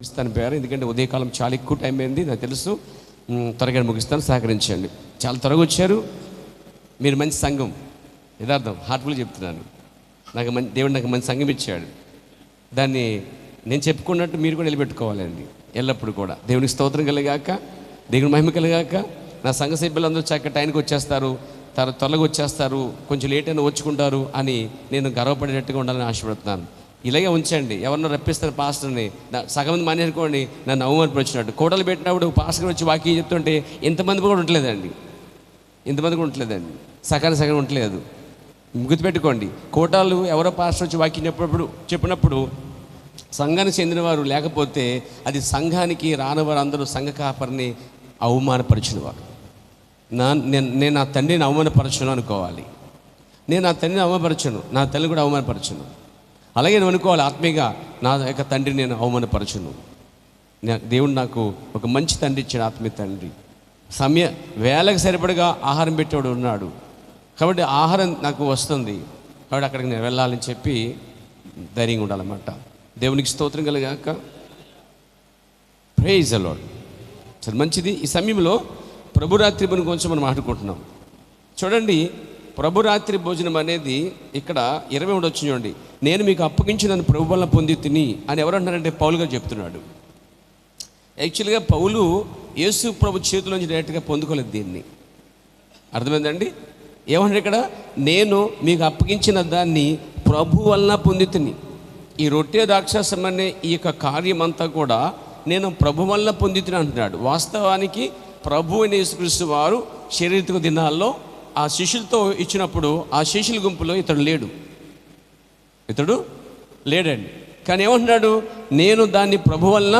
ముగిస్తాను పేరు, ఎందుకంటే ఉదయకాలం చాలా ఎక్కువ టైం అయింది నాకు తెలుసు. త్వరగా ముగిస్తాను, సహకరించండి. చాలా త్వరగా వచ్చారు మీరు. మంచి సంఘం, యథార్థం, హార్ట్ఫుల్ చెప్తున్నాను. దేవుడు నాకు మంచి సంఘం ఇచ్చాడు. దాన్ని నేను చెప్పుకున్నట్టు మీరు కూడా నిలబెట్టుకోవాలండి ఎల్లప్పుడు కూడా. దేవునికి స్తోత్రం కలిగాక, దేవుని మహిమ కలిగాక. నా సంఘ సభ్యులందరూ చక్కగా టైంకి వచ్చేస్తారు, త్వరగా వచ్చేస్తారు, కొంచెం లేట్ అయినా వచ్చుకుంటారు అని నేను గర్వపడేటట్టుగా ఉండాలని ఆశపడుతున్నాను. ఇలాగే ఉంచండి. ఎవరన్నా రప్పిస్తారు పాస్టర్ని, సగం మంది మాని అనుకోండి, నన్ను అవమానపరిచినట్టు. కోటలు పెట్టినప్పుడు పాస్టర్ వచ్చి వాక్యం చెప్తుంటే ఇంతమంది కూడా ఉండలేదండి, సగం ఉండలేదు. గుర్తుపెట్టుకోండి, కోటాలు ఎవరో పాస్టర్ వచ్చి వాక్యం చెప్పినప్పుడు సంఘానికి చెందినవారు లేకపోతే అది సంఘానికి రానివారు అందరూ సంఘ కాపరిని అవమానపరిచినవారు. నేను నా తండ్రిని అవమానపరచను అనుకోవాలి. నేను నా తండ్రిని అవమానపరచను, నా తల్లి కూడా అవమానపరచను. అలాగే నేను అనుకోవాలి ఆత్మీయంగా, నా యొక్క తండ్రిని నేను అవమానపరచను. దేవుడు నాకు ఒక మంచి తండ్రి ఇచ్చాడు, ఆత్మీయ తండ్రి. వేళకు సరిపడగా ఆహారం పెట్టేవాడు ఉన్నాడు కాబట్టి ఆహారం నాకు వస్తుంది, కాబట్టి అక్కడికి నేను వెళ్ళాలని చెప్పి ధైర్యంగా ఉండాలన్నమాట. దేవునికి స్తోత్రం కలిగాక. Praise the lord. సరే, మంచిది. ఈ సమయంలో ప్రభురాత్రి భోజనం గురించి మనం మాట్లాడుకుంటున్నాం. చూడండి, ప్రభురాత్రి భోజనం అనేది ఇక్కడ 20 వచ్చి చూడండి. నేను మీకు అప్పగించి నన్ను ప్రభు వలన పొంది తిని అని ఎవరంటారంటే పౌలు గారు చెప్తున్నాడు. యాక్చువల్గా పౌలు యేసు ప్రభు చేతిలోంచి డైరెక్ట్గా పొందుకోలేదు దీన్ని. అర్థమైందండి? ఏమంటారు ఇక్కడ? నేను మీకు అప్పగించిన దాన్ని ప్రభు వలన పొంది తిని. ఈ రొట్టె రాక్షసం అనే ఈ యొక్క కార్యం అంతా కూడా నేను ప్రభు వలన పొంది తిని అంటున్నాడు. వాస్తవానికి ప్రభు అయిన యేసుక్రీస్తు వారు శారీరక దినాల్లో ఆ శిష్యులతో ఇచ్చినప్పుడు ఆ శిష్యుల గుంపులో ఇతడు లేడండి. కానీ ఏమంటున్నాడు? నేను దాన్ని ప్రభు వలన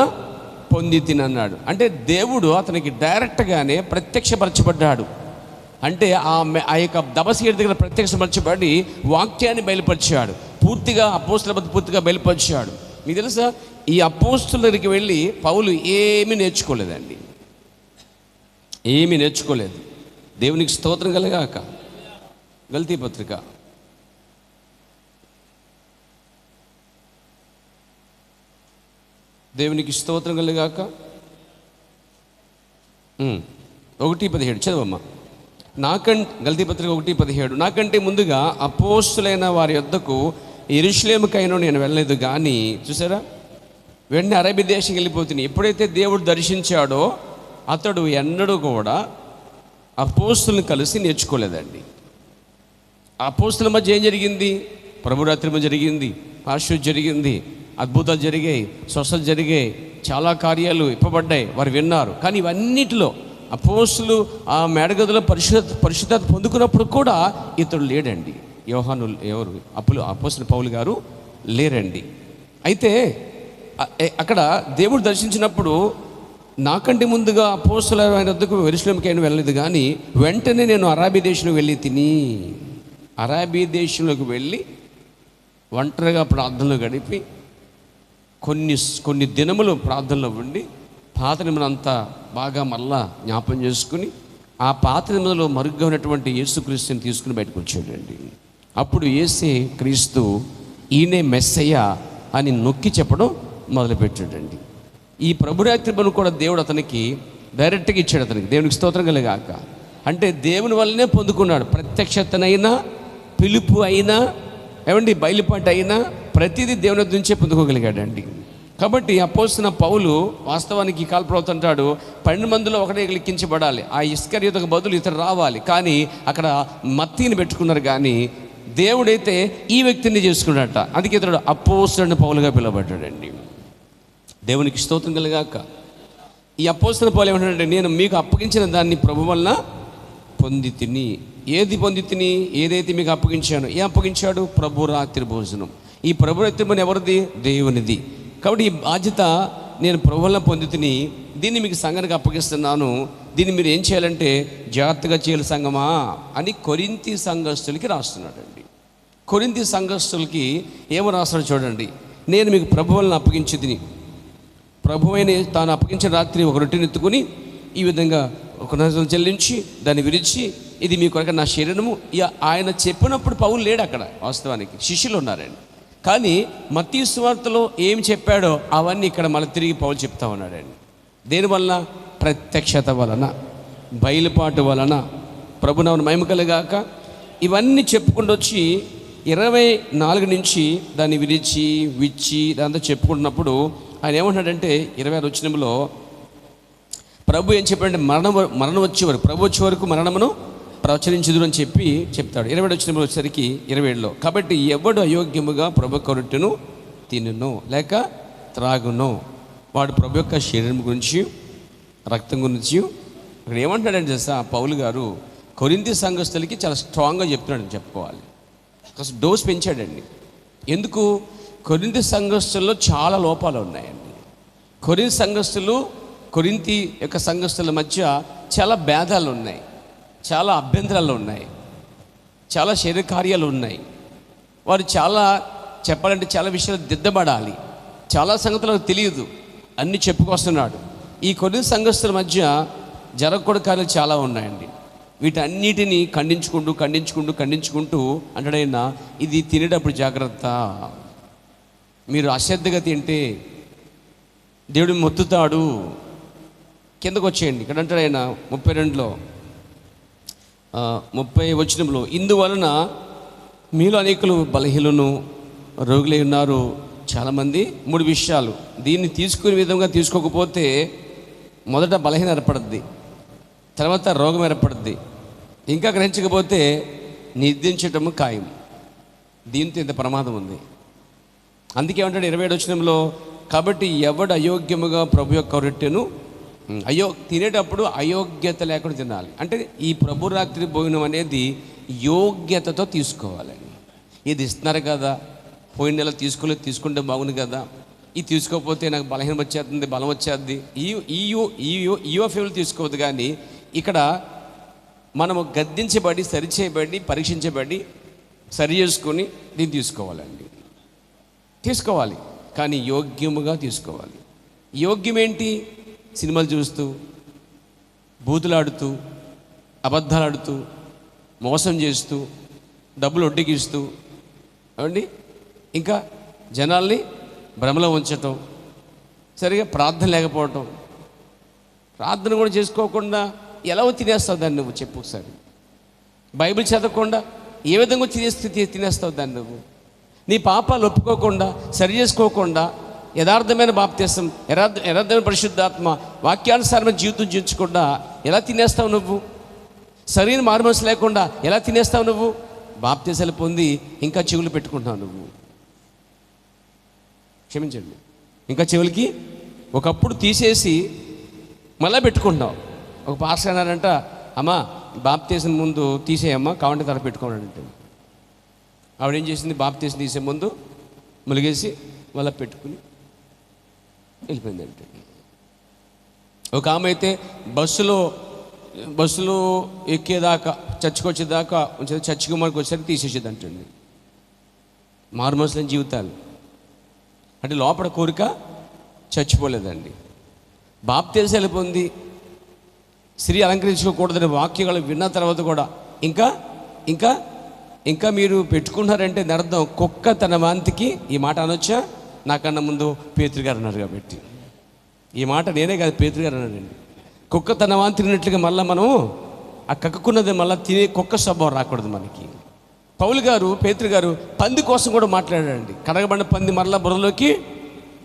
పొంది తిని అన్నాడు. అంటే దేవుడు అతనికి డైరెక్ట్గానే ప్రత్యక్షపరచబడ్డాడు. అంటే ఆ యొక్క దబసీడి దగ్గర ప్రత్యక్షపరచబడి వాక్యాన్ని బయలుపరిచాడు. పూర్తిగా అపోస్తుల బట్టి పూర్తిగా బయలుపరిచాడు. మీకు తెలుసా, ఈ అపోస్తుల దగ్గరికి వెళ్ళి పౌలు ఏమీ నేర్చుకోలేదండి, ఏమీ నేర్చుకోలేదు. దేవునికి స్తోత్రం కలిగాక. గల్తీ పత్రిక దేవునికి స్తోత్రం కలిగాక 1:17 చదవమ్మా. గల్తీ పత్రిక 1:17. నాకంటే ముందుగా అపోస్తులైన వారి యొద్దకు యెరూషలేముకైనా నేను వెళ్ళలేదు కానీ, చూసారా, వెంటనే అరేబియా దేశం వెళ్ళిపోతుంది. ఎప్పుడైతే దేవుడు దర్శించాడో అతడు ఎన్నడూ కూడా అపోస్తులను కలిసి నేర్చుకోలేదండి. అపోస్తుల మధ్య ఏం జరిగింది? ప్రభురాత్రి మధ్య జరిగింది, పార్శ్వ జరిగింది, అద్భుతాలు జరిగాయి, స్వస్థతలు జరిగాయి, చాలా కార్యాలు ఇప్పబడ్డాయి, వారు విన్నారు. కానీ ఇవన్నిటిలో అపోస్తులు ఆ మేడగదిలో పరిశుద్ధత పొందుకున్నప్పుడు కూడా ఇతడు లేడండి. యోహాను అపోస్తుల పౌలు గారు లేరండి. అయితే అక్కడ దేవుడు దర్శించినప్పుడు నాకంటే ముందుగా అపోస్తులైన వద్దకు యెరూషలేముకైనా వెళ్ళలేదు కానీ వెంటనే నేను అరేబియా దేశంలో వెళ్ళి తిని. అరేబియా దేశంలోకి వెళ్ళి ఒంటరిగా ప్రార్థనలో గడిపి కొన్ని దినములు ప్రార్థనలో ఉండి పాత నిబంధనంతా బాగా మళ్ళా జ్ఞాపం చేసుకుని ఆ పాత నిబంధనలో మరుగ్గా ఉన్నటువంటి యేసుక్రీస్తుని తీసుకుని బయటకు వచ్చాడండి. అప్పుడు యేసే క్రీస్తు, ఈయనే మెస్సయ్య అని నొక్కి చెప్పడం మొదలుపెట్టాడండి. ఈ ప్రభురాత్రి బలు కూడా దేవుడు అతనికి డైరెక్ట్గా ఇచ్చాడు. అతనికి దేవునికి స్తోత్రం కలిగాక. అంటే దేవుని వల్లనే పొందుకున్నాడు. ప్రత్యక్షతనైనా, పిలుపు అయినా, బయలుపాటు అయినా ప్రతిదీ దేవుని నుంచే పొందుకోగలిగాడండి. కాబట్టి అపోస్తున్న పౌలు వాస్తవానికి కాల్ప్రవత అంటాడు, 12 మందిలో ఒకటే లెక్కించబడాలి, ఆ ఇస్కరియోతుకు బదులు ఇతడు రావాలి. కానీ అక్కడ మత్తీని పెట్టుకున్నారు. కానీ దేవుడైతే ఈ వ్యక్తిని చేసుకున్నట్ట. అందుకే ఇతడు అపోస్తున్న పౌలుగా పిలువబడ్డాడండి. దేవునికి స్తోత్రం కలిగాక. ఈ అపోస్తున్న పౌలు ఏమంటాడంటే, నేను మీకు అప్పగించిన దాన్ని ప్రభు వలన పొంది తిని. ఏది పొంది తిని? ఏదైతే మీకు అప్పగించాను. అప్పగించాడు? ప్రభు రాత్రి భోజనం. ఈ ప్రభు రాత్రి భోజనం ఎవరిది? దేవునిది. కాబట్టి ఈ బాధ్యత నేను ప్రభు వలన పొంది తిని, దీన్ని మీకు సంఘానికి అప్పగిస్తున్నాను. దీన్ని మీరు ఏం చేయాలంటే జాగ్రత్తగా చేయాలి సంఘమా అని కొరింథీ సంఘస్థులకి రాస్తున్నాడండి. కొరింథీ సంఘస్థులకి ఏమో రాస్తాడు చూడండి. నేను మీకు ప్రభు వలన అప్పగించి తిని, ప్రభు అయిన తాను అప్పగించిన రాత్రి ఒక రొట్టెని ఎత్తుకుని ఈ విధంగా ఒక నజలు చెల్లించి దాన్ని విరిచి, ఇది మీ కొరకు నా శరీరము. ఆయన చెప్పినప్పుడు పౌలు లేడు అక్కడ. వాస్తవానికి శిష్యులు ఉన్నారండి. కానీ మత్తయి సువార్తలో ఏం చెప్పాడో అవన్నీ ఇక్కడ మళ్ళీ తిరిగి పౌలు చెప్తా ఉన్నాడండి. దేనివల్ల? ప్రత్యక్షత వలన, బయలుపాటు వలన, ప్రభునామమున మహిమ కలుగాక. ఇవన్నీ చెప్పుకుంటూ వచ్చి 24 నుంచి దాన్ని విచ్చి దాంతో చెప్పుకుంటున్నప్పుడు ఆయన ఏమంటున్నాడంటే 26 వచనంలో ప్రభు ఏం చెప్పాడంటే మరణం వచ్చే వరకు, ప్రభు వచ్చే వరకు మరణమును ప్రవచనించుదురు అని చెప్తాడు. 27 వచనంలో వచ్చేసరికి 27లో, కాబట్టి ఎవడు అయోగ్యముగా ప్రభు కొరొట్టెను తినును లేక త్రాగును వాడు ప్రభు యొక్క శరీరం గురించి, రక్తం గురించి. ఇక్కడ ఏమంటాడంటే తెలుసా పౌలు గారు, కొరింథీ సంఘస్థులకి చాలా స్ట్రాంగ్గా చెప్తున్నాడని చెప్పుకోవాలి. అసలు డోస్ పెంచాడండి. ఎందుకు? కొరింథీ సంఘస్థుల్లో చాలా లోపాలు ఉన్నాయండి. కొరింథీ యొక్క సంఘస్థుల మధ్య చాలా భేదాలు ఉన్నాయి, చాలా అభ్యంతరాలు ఉన్నాయి, చాలా శరీర కార్యాలు ఉన్నాయి. వారు చాలా చెప్పాలంటే చాలా విషయాలు దిద్దబడాలి, చాలా సంగతులకు తెలియదు, అన్నీ చెప్పుకొస్తున్నాడు. ఈ కొరింథీ సంఘస్థుల మధ్య జరగకూడని కార్యాలు చాలా ఉన్నాయండి. వీటన్నిటిని ఖండించుకుంటూ అంటాడైనా, ఇది తినేటప్పుడు జాగ్రత్త, మీరు అశ్రద్ధగా తింటే దేవుడు మొత్తుతాడు. కిందకు వచ్చేయండి. ఇక్కడ అంటాడు ఆయన 32లో 30 వచనంలో, ఇందువలన మీలో అనేకులు బలహీనులను రోగులై ఉన్నారు. చాలామంది 3 విషయాలు దీన్ని తీసుకునే విధంగా తీసుకోకపోతే మొదట బలహీన ఏర్పడుద్ది, తర్వాత రోగం ఏర్పడుద్ది, ఇంకా గ్రహించకపోతే నిర్దించటము ఖాయం. దీంతో ఇంత ప్రమాదం ఉంది. అందుకే ఏమంటాడు 27 వచనంలో, కాబట్టి ఎవడు అయోగ్యముగా ప్రభు యొక్క రొట్టెను తినేటప్పుడు అయోగ్యత లేకుండా తినాలి. అంటే ఈ ప్రభు రాత్రి భోజనం అనేది యోగ్యతతో తీసుకోవాలండి. ఇది ఇస్తున్నారు కదా, పోయిన నెల తీసుకుంటే బాగుంది కదా, ఇది తీసుకోకపోతే నాకు బలహీనం వచ్చేస్తుంది, బలం వచ్చేది, ఈ ఫీల్ తీసుకోవద్దు. కానీ ఇక్కడ మనము గద్దించబడి, సరిచేయబడి, పరీక్షించబడి, సరి చేసుకొని దీన్ని తీసుకోవాలి. కానీ యోగ్యముగా తీసుకోవాలి. యోగ్యం ఏంటి? సినిమాలు చూస్తూ, బూతులాడుతూ, అబద్ధాలాడుతూ, మోసం చేస్తూ, డబ్బులు వడ్డీకిస్తూ, ఏమండి, ఇంకా జనాల్ని భ్రమలో ఉంచటం, సరిగా ప్రార్థన లేకపోవటం, ప్రార్థన కూడా చేసుకోకుండా ఎలా తినేస్తావు దాన్ని నువ్వు? చెప్పు ఒకసారి. బైబిల్ చదవకుండా ఏ విధంగా తినేస్తావు దాన్ని నువ్వు? నీ పాపాలు ఒప్పుకోకుండా, సరి చేసుకోకుండా, యథార్థమైన బాప్తిసం, యథార్థమైన పరిశుద్ధాత్మ, వాక్యానుసారమైన జీవితం జీవించకుండా ఎలా తినేస్తావు నువ్వు? సరైన మారుమనసు లేకుండా ఎలా తినేస్తావు నువ్వు? బాప్తిసాలు పొంది ఇంకా చెవులు పెట్టుకుంటున్నావు నువ్వు. క్షమించండి, ఇంకా చెవులకి ఒకప్పుడు తీసేసి మళ్ళీ పెట్టుకుంటున్నావు. ఒక పాస్టర్ అన్నారంట, అమ్మా బాప్తిసం ముందు తీసేయమ్మా, కావంటే తల పెట్టుకోవాలంటే. ఆవిడేం చేసింది? బాప్తిసం తీసే ముందు ములిగేసి మళ్ళీ పెట్టుకుని వెళ్ళిపోయిందంటే. ఒక ఆమె అయితే బస్సులో ఎక్కేదాకా, చర్చికి వచ్చేదాకా ఉంచేది, చర్చికి మనకు వచ్చేసరికి తీసేసేది అంటండి. మారుమనసులేని జీవితాలు అంటే లోపల కోరిక చచ్చిపోలేదండి. బాప్తిసాలు పొంది స్త్రీ అలంకరించుకోకూడదని వాక్యాలు విన్న తర్వాత కూడా ఇంకా మీరు పెట్టుకున్నారంటే అర్థం కుక్క తన వాంతికి. ఈ మాట అనొచ్చా? నాకన్నా ముందు పేతురు గారు అన్నారు కాబట్టి ఈ మాట నేనే కాదు, పేతురు గారు అన్నాడండి. కుక్క తన వాంతి తిన్నట్లుగా మళ్ళీ మనం ఆ కక్కున్నది మళ్ళీ తినే కుక్క స్వభావం రాకూడదు మనకి. పౌలు గారు, పేతురు గారు పంది కోసం కూడా మాట్లాడాడండి. కడగబడిన పంది మరలా బుర్రలోకి,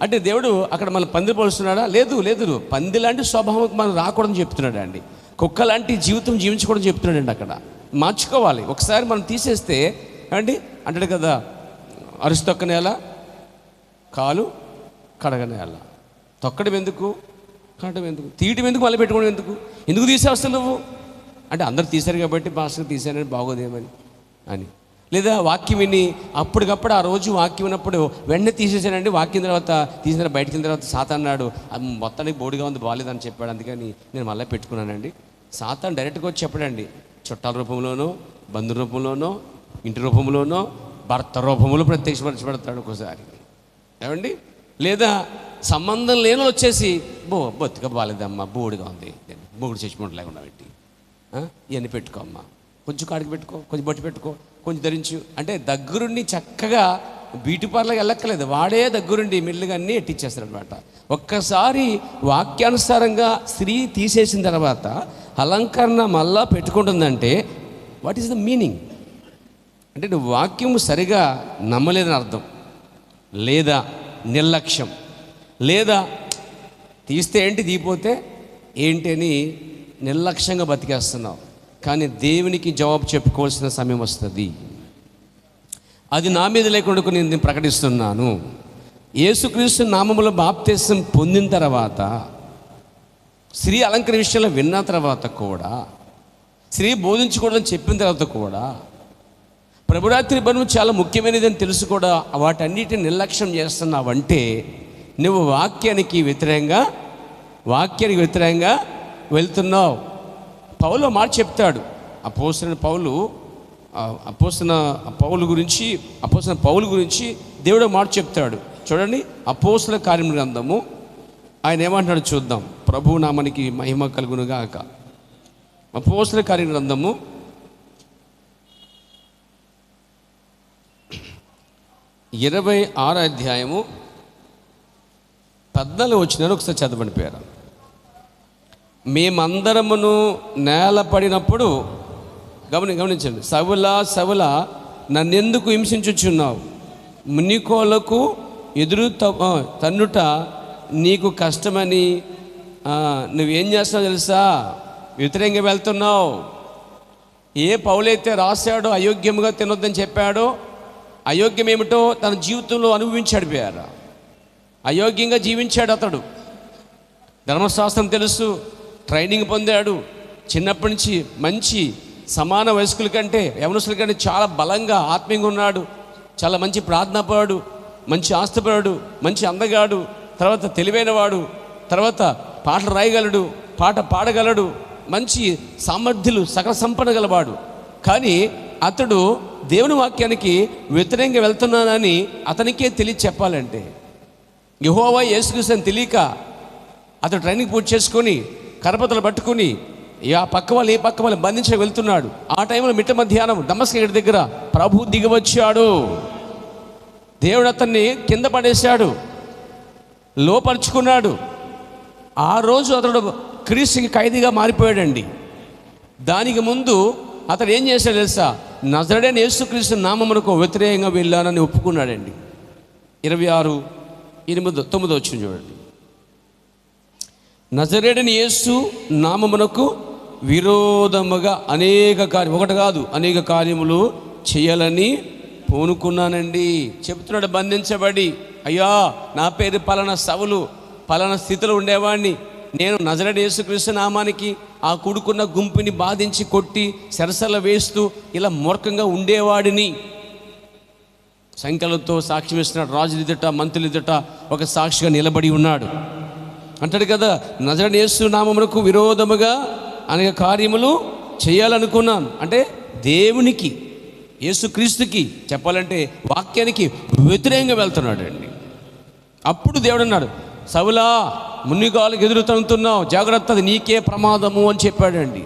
అంటే దేవుడు అక్కడ మన పంది పోలుస్తున్నాడా? లేదు, పంది లాంటి స్వభావం మనం రాకూడదని చెప్తున్నాడు అండి. కుక్క లాంటి జీవితం జీవించకూడదని చెప్తున్నాడండి. అక్కడ మార్చుకోవాలి. ఒకసారి మనం తీసేస్తే అండి అంటాడు కదా, అరుసు తొక్కనేల కాలు కడగనేల. తొక్కడం ఎందుకు, కడగడం ఎందుకు, తీయటం ఎందుకు, మళ్ళీ పెట్టుకోవడం ఎందుకు తీసేస్తావు నువ్వు? అంటే అందరు తీశారు కాబట్టి భాషకు తీశానని బాగోదేమని అని. లేదా వాక్యం విని అప్పటికప్పుడు ఆ రోజు వాక్యం విన్నప్పుడు వెంటనే తీసేసానండి, వాక్యం తర్వాత తీసిన బయటకు వెళ్ళిన తర్వాత సాతాను అన్నాడు, మొత్తానికి బోడిగా ఉంది, బాగాలేదని చెప్పాడు, అందుకని నేను మళ్ళీ పెట్టుకున్నానండి. సాతాను డైరెక్ట్గా వచ్చి చెప్పడండి, చుట్టాల రూపంలోనో, బంధు రూపంలోనో, ఇంటి రూపంలోనో, భర్త రూపంలో ప్రత్యక్షపరచబడతాడు ఒక్కోసారి, ఏమండి. లేదా సంబంధం లేని వచ్చేసి బొత్తిగా బాగాలేదమ్మా, బోడిగా ఉంది, బోడి చచ్చిపోవడం లేకుండా పెట్టి ఇవన్నీ పెట్టుకో అమ్మా, కొంచెం కాడికి పెట్టుకో, కొంచెం బొట్టు పెట్టుకో, కొంచెం ధరించు అంటే దగ్గరుండి చక్కగా బ్యూటీ పార్లర్కి వెళ్ళక్కలేదు, వాడే దగ్గరుండి మెల్లిగా అన్నీ ఎట్టిచ్చేస్తాడు అనమాట. ఒక్కసారి వాక్యానుసారంగా స్త్రీ తీసేసిన తర్వాత అలంకరణ మళ్ళా పెట్టుకుంటుందంటే వాట్ ఈస్ ద మీనింగ్? అంటే నువ్వు వాక్యం సరిగా నమ్మలేదని అర్థం, లేదా నిర్లక్ష్యం, లేదా తీస్తే ఏంటి తీపోతే ఏంటి అని నిర్లక్ష్యంగా బతికేస్తున్నావు. కానీ దేవునికి జవాబు చెప్పుకోవాల్సిన సమయం వస్తుంది. అది నా మీద లేకుండా నేను ప్రకటిస్తున్నాను. యేసుక్రీస్తు నామములో బాప్తిసం పొందిన తర్వాత, స్త్రీ అలంకరణ విషయంలో విన్న తర్వాత కూడా, స్త్రీ బోధించకూడదని చెప్పిన తర్వాత కూడా, ప్రభురాత్రి బలం చాలా ముఖ్యమైనది అని తెలుసు కూడా వాటన్నిటిని నిర్లక్ష్యం చేస్తున్నావంటే నువ్వు వాక్యానికి వ్యతిరేకంగా వెళ్తున్నావు. పౌలు మాట చెప్తాడు. అపోస్తలుడైన పౌలు గురించి దేవుడు మాట చెప్తాడు. చూడండి, అపోస్తల కార్యం గ్రంథము ఆయన ఏమంటాడు చూద్దాం. ప్రభు నామానికి మహిమ కలుగునుగాక. అపోస్తల కార్యం గ్రంథము 26వ అధ్యాయము 14 వచనాన్ని ఒకసారి చదవండి పేర. మేమందరమును నేల పడినప్పుడు, గమనించండి, సవుల నన్నెందుకు హింసించుచున్నావు? మునికోలకు ఎదురు తన్నుట నీకు కష్టమని నువ్వేం చేస్తున్నావు తెలుసా? వ్యతిరేకంగా వెళ్తున్నావు. ఏ పౌలైతే రాశాడో అయోగ్యముగా తినొద్దని చెప్పాడో, అయోగ్యం ఏమిటో తన జీవితంలో అనుభవించాడు. పేరా అయోగ్యంగా జీవించాడు అతడు. ధర్మశాస్త్రం తెలుసు, ట్రైనింగ్ పొందాడు. చిన్నప్పటి నుంచి మంచి సమాన వయస్కుల కంటే యవనస్తుల కంటే చాలా బలంగా ఆత్మీయంగా ఉన్నాడు. చాలా మంచి ప్రార్థనాపరుడు, మంచి ఆస్తిపరుడు, మంచి అందగాడు, తర్వాత తెలివైనవాడు, తర్వాత పాటలు రాయగలడు, పాట పాడగలడు, మంచి సామర్థ్యులు, సకల సంపద గలవాడు. కానీ అతడు దేవుని వాక్యానికి వ్యతిరేకంగా వెళ్తున్నానని అతనికే తెలియ చెప్పాలంటే, యెహోవా యేసుక్రీస్తు అని తెలియక అతడు ట్రైనింగ్ పూర్తి చేసుకొని కరపతలు పట్టుకుని ఆ పక్క వాళ్ళు ఏ పక్క వాళ్ళు బంధించి వెళ్తున్నాడు. ఆ టైంలో మిట్ట మధ్యాహ్నం దమస్కసు దగ్గర ప్రభు దిగివచ్చాడు. దేవుడు అతన్ని కింద పడేశాడు, లోపరుచుకున్నాడు. ఆ రోజు అతడు క్రీస్తుకి ఖైదీగా మారిపోయాడండి. దానికి ముందు అతడు ఏం చేశాడు తెలుసా? నజరేయుడైన యేసుక్రీస్తు నామమునకు వ్యతిరేకంగా వెళ్ళానని ఒప్పుకున్నాడండి. 26:8-9 వచ్చింది చూడండి. నజరేయుడైన యేసు నామమునకు విరోధముగా ఒకటి కాదు అనేక కార్యములు చేయాలని పూనుకున్నానండి చెప్తున్నాడు. బంధించబడి, అయ్యా నా పేరు పలానా సవులు, పలానా స్థితిలో ఉండేవాడిని, నేను నజరేయుడైన యేసుక్రీస్తు నామానికి ఆ కూడుకున్న గుంపుని బాధించి కొట్టి సరసల వేస్తూ ఇలా మూర్ఖంగా ఉండేవాడిని. సంఖ్యలతో సాక్ష్యం ఇస్తున్నాడు. రాజులు ఎదుట, మంత్రులు ఎదుట ఒక సాక్షిగా నిలబడి ఉన్నాడు. అంటాడు కదా, నజరేయుడైన యేసు నామమునకు విరోధముగా అనేక కార్యములు చేయాలనుకున్నాను. అంటే దేవునికి, యేసుక్రీస్తుకి, చెప్పాలంటే వాక్యానికి వ్యతిరేకంగా వెళ్తున్నాడు అండి. అప్పుడు దేవుడు అన్నాడు, సవులా మునిగాలకు ఎదురు తన్నుతున్నావు, జాగ్రత్త, అది నీకే ప్రమాదము అని చెప్పాడండి.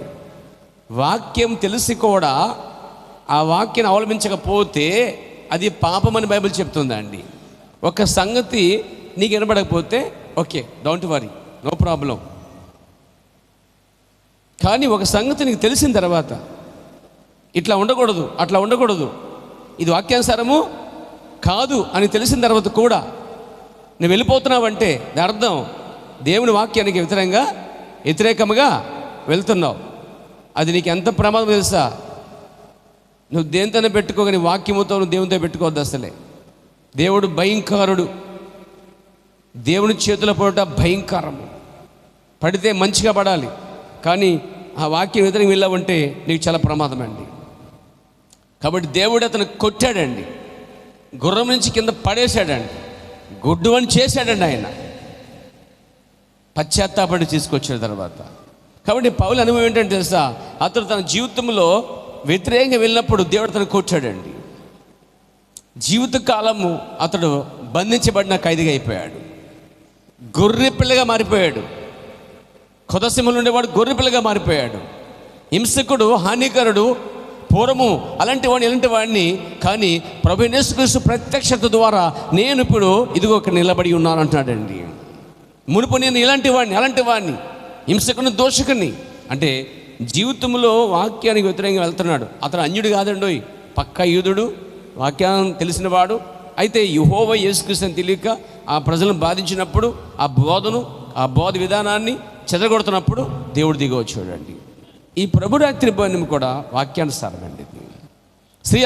వాక్యం తెలిసి కూడా ఆ వాక్యాన్ని అవలంబించకపోతే అది పాపమని బైబిల్ చెప్తుందండి. ఒక సంగతి నీకు వినబడకపోతే okay, don't worry, no problem. కానీ ఒక సంగతి నీకు తెలిసిన తర్వాత ఇట్లా ఉండకూడదు, అట్లా ఉండకూడదు, ఇది వాక్యానుసారము కాదు అని తెలిసిన తర్వాత కూడా నువ్వు వెళ్ళిపోతున్నావంటే దాని అర్థం దేవుని వాక్యానికి వ్యతిరేకంగా వెళ్తున్నావు. అది నీకు ఎంత ప్రమాదం తెలుసా? నువ్వు దేనితోనే పెట్టుకోగాని వాక్యముతో నువ్వు దేవునితో పెట్టుకోవద్దు అసలే. దేవుడు భయంకరుడు. దేవుని చేతుల పడుట భయంకరము. పడితే మంచిగా పడాలి, కానీ ఆ వాక్యం వ్యతిరేకంగా వెళ్ళావంటే నీకు చాలా ప్రమాదం అండి. కాబట్టి దేవుడు అతను కొట్టాడండి, గుర్రం నుంచి కింద పడేశాడండి, గుడ్డు అని చేశాడండి ఆయన, పశ్చాత్తాపడి తీసుకొచ్చిన తర్వాత. కాబట్టి పౌలు అనుభవం ఏంటంటే తెలుసా? అతడు తన జీవితంలో వ్యతిరేకంగా వెళ్ళినప్పుడు దేవుడు అతను కొట్టాడండి. జీవితకాలము అతడు బంధించబడిన ఖైదీగా అయిపోయాడు, గొర్రె పిల్లగా మారిపోయాడు. కొదసింహలు ఉండేవాడు గొర్రె పిల్లగా మారిపోయాడు. హింసకుడు, హానికరుడు, పూర్వము అలాంటి వాడిని ఇలాంటి వాడిని, కానీ ప్రభువైన యేసుక్రీస్తు ప్రత్యక్షత ద్వారా నేను ఇప్పుడు ఇదిగో ఇక్కడ నిలబడి ఉన్నాను అంటున్నాడండి. మునుపు నేను ఇలాంటి వాడిని, అలాంటి వాడిని, హింసకుని, దోషకుని. అంటే జీవితంలో వాక్యానికి వ్యతిరేకంగా వెళ్తున్నాడు. అతను అన్యుడు కాదండోయ్, పక్కా యూదుడు, వాక్యాన్ని తెలిసినవాడు. అయితే యెహోవా యేసుక్రీస్తు అని తెలియక ఆ ప్రజలను బాధించినప్పుడు ఆ బోధ విధానాన్ని చెదరగొడుతున్నప్పుడు దేవుడు దిగి వచ్చాడండి. ఈ ప్రభురాత్రి భవనం కూడా వాక్యానుసారమండి. స్త్రీ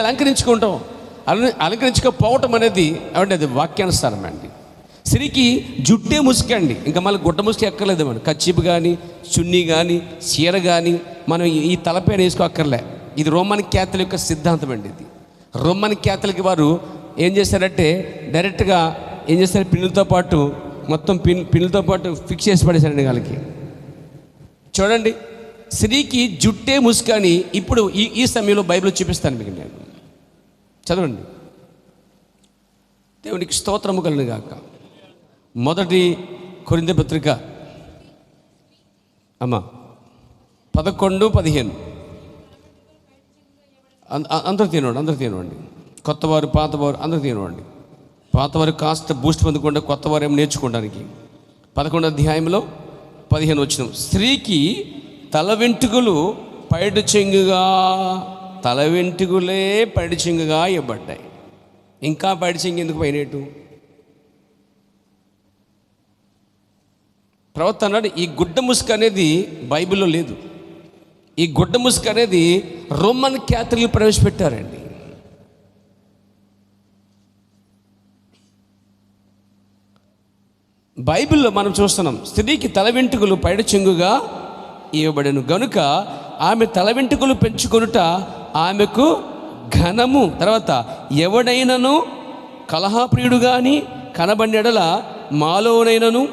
అలంకరించుకోపోవటం అనేది ఏమంటే అది వాక్యానుసారం అండి. స్త్రీకి జుట్టే ముసుకండి, ఇంకా మళ్ళీ గుడ్డ ముసుకు ఎక్కర్లేదు. మనం కచ్చిపు కానీ, చున్నీ కానీ, చీర కానీ మనం ఈ తలపైన వేసుకోక్కర్లే. ఇది రోమన్ క్యాథలిక్ యొక్క సిద్ధాంతం అండి. ఇది రోమన్ క్యాథలిక్ వారు ఏం చేశారంటే డైరెక్ట్గా ఏం చేస్తారు, పిన్నులతో పాటు మొత్తం పిన్నులతో పాటు ఫిక్స్ చేసి పడేశారండి వాళ్ళకి. చూడండి, స్త్రీకి జుట్టే ముసుకని ఇప్పుడు ఈ సమయంలో బైబిల్ చూపిస్తాను మీకు. నేను చదవండి. దేవునికి స్తోత్రము కలుగును గాక. 1 కొరింథీ పత్రిక 11:15. అందరూ తినవండి. కొత్తవారు పాతవారు అందరూ తినవండి. పాతవారు కాస్త బూస్ట్ పొందకుండా కొత్తవారు ఏమో నేర్చుకోవడానికి. 11వ అధ్యాయంలో 15 వచనం, స్త్రీకి తల వెంట్రుకలు పైడి చెంగుగా ఇవ్వబడ్డాయి. ఇంకా పైడి చెంగు ఎందుకు పైనేటు? ప్రవక్త అన్నాడు, ఈ గుడ్డ ముసుగు అనేది బైబిల్లో లేదు. ఈ గుడ్డ ముసుగు అనేది రోమన్ క్యాథలిక్ ప్రవేశపెట్టారండి. బైబిల్లో మనం చూస్తున్నాం, స్త్రీకి తల వెంట్రుకలు పైడి చెంగుగా ఇవ్వబడెను గనుక ఆమె తల వెంట్రుకలు పెంచుకొనుట ఆమెకు ఘనము. తర్వాత ఎవడైనను కలహప్రియుడు కానీ కనబడినెడల మాలోనైనను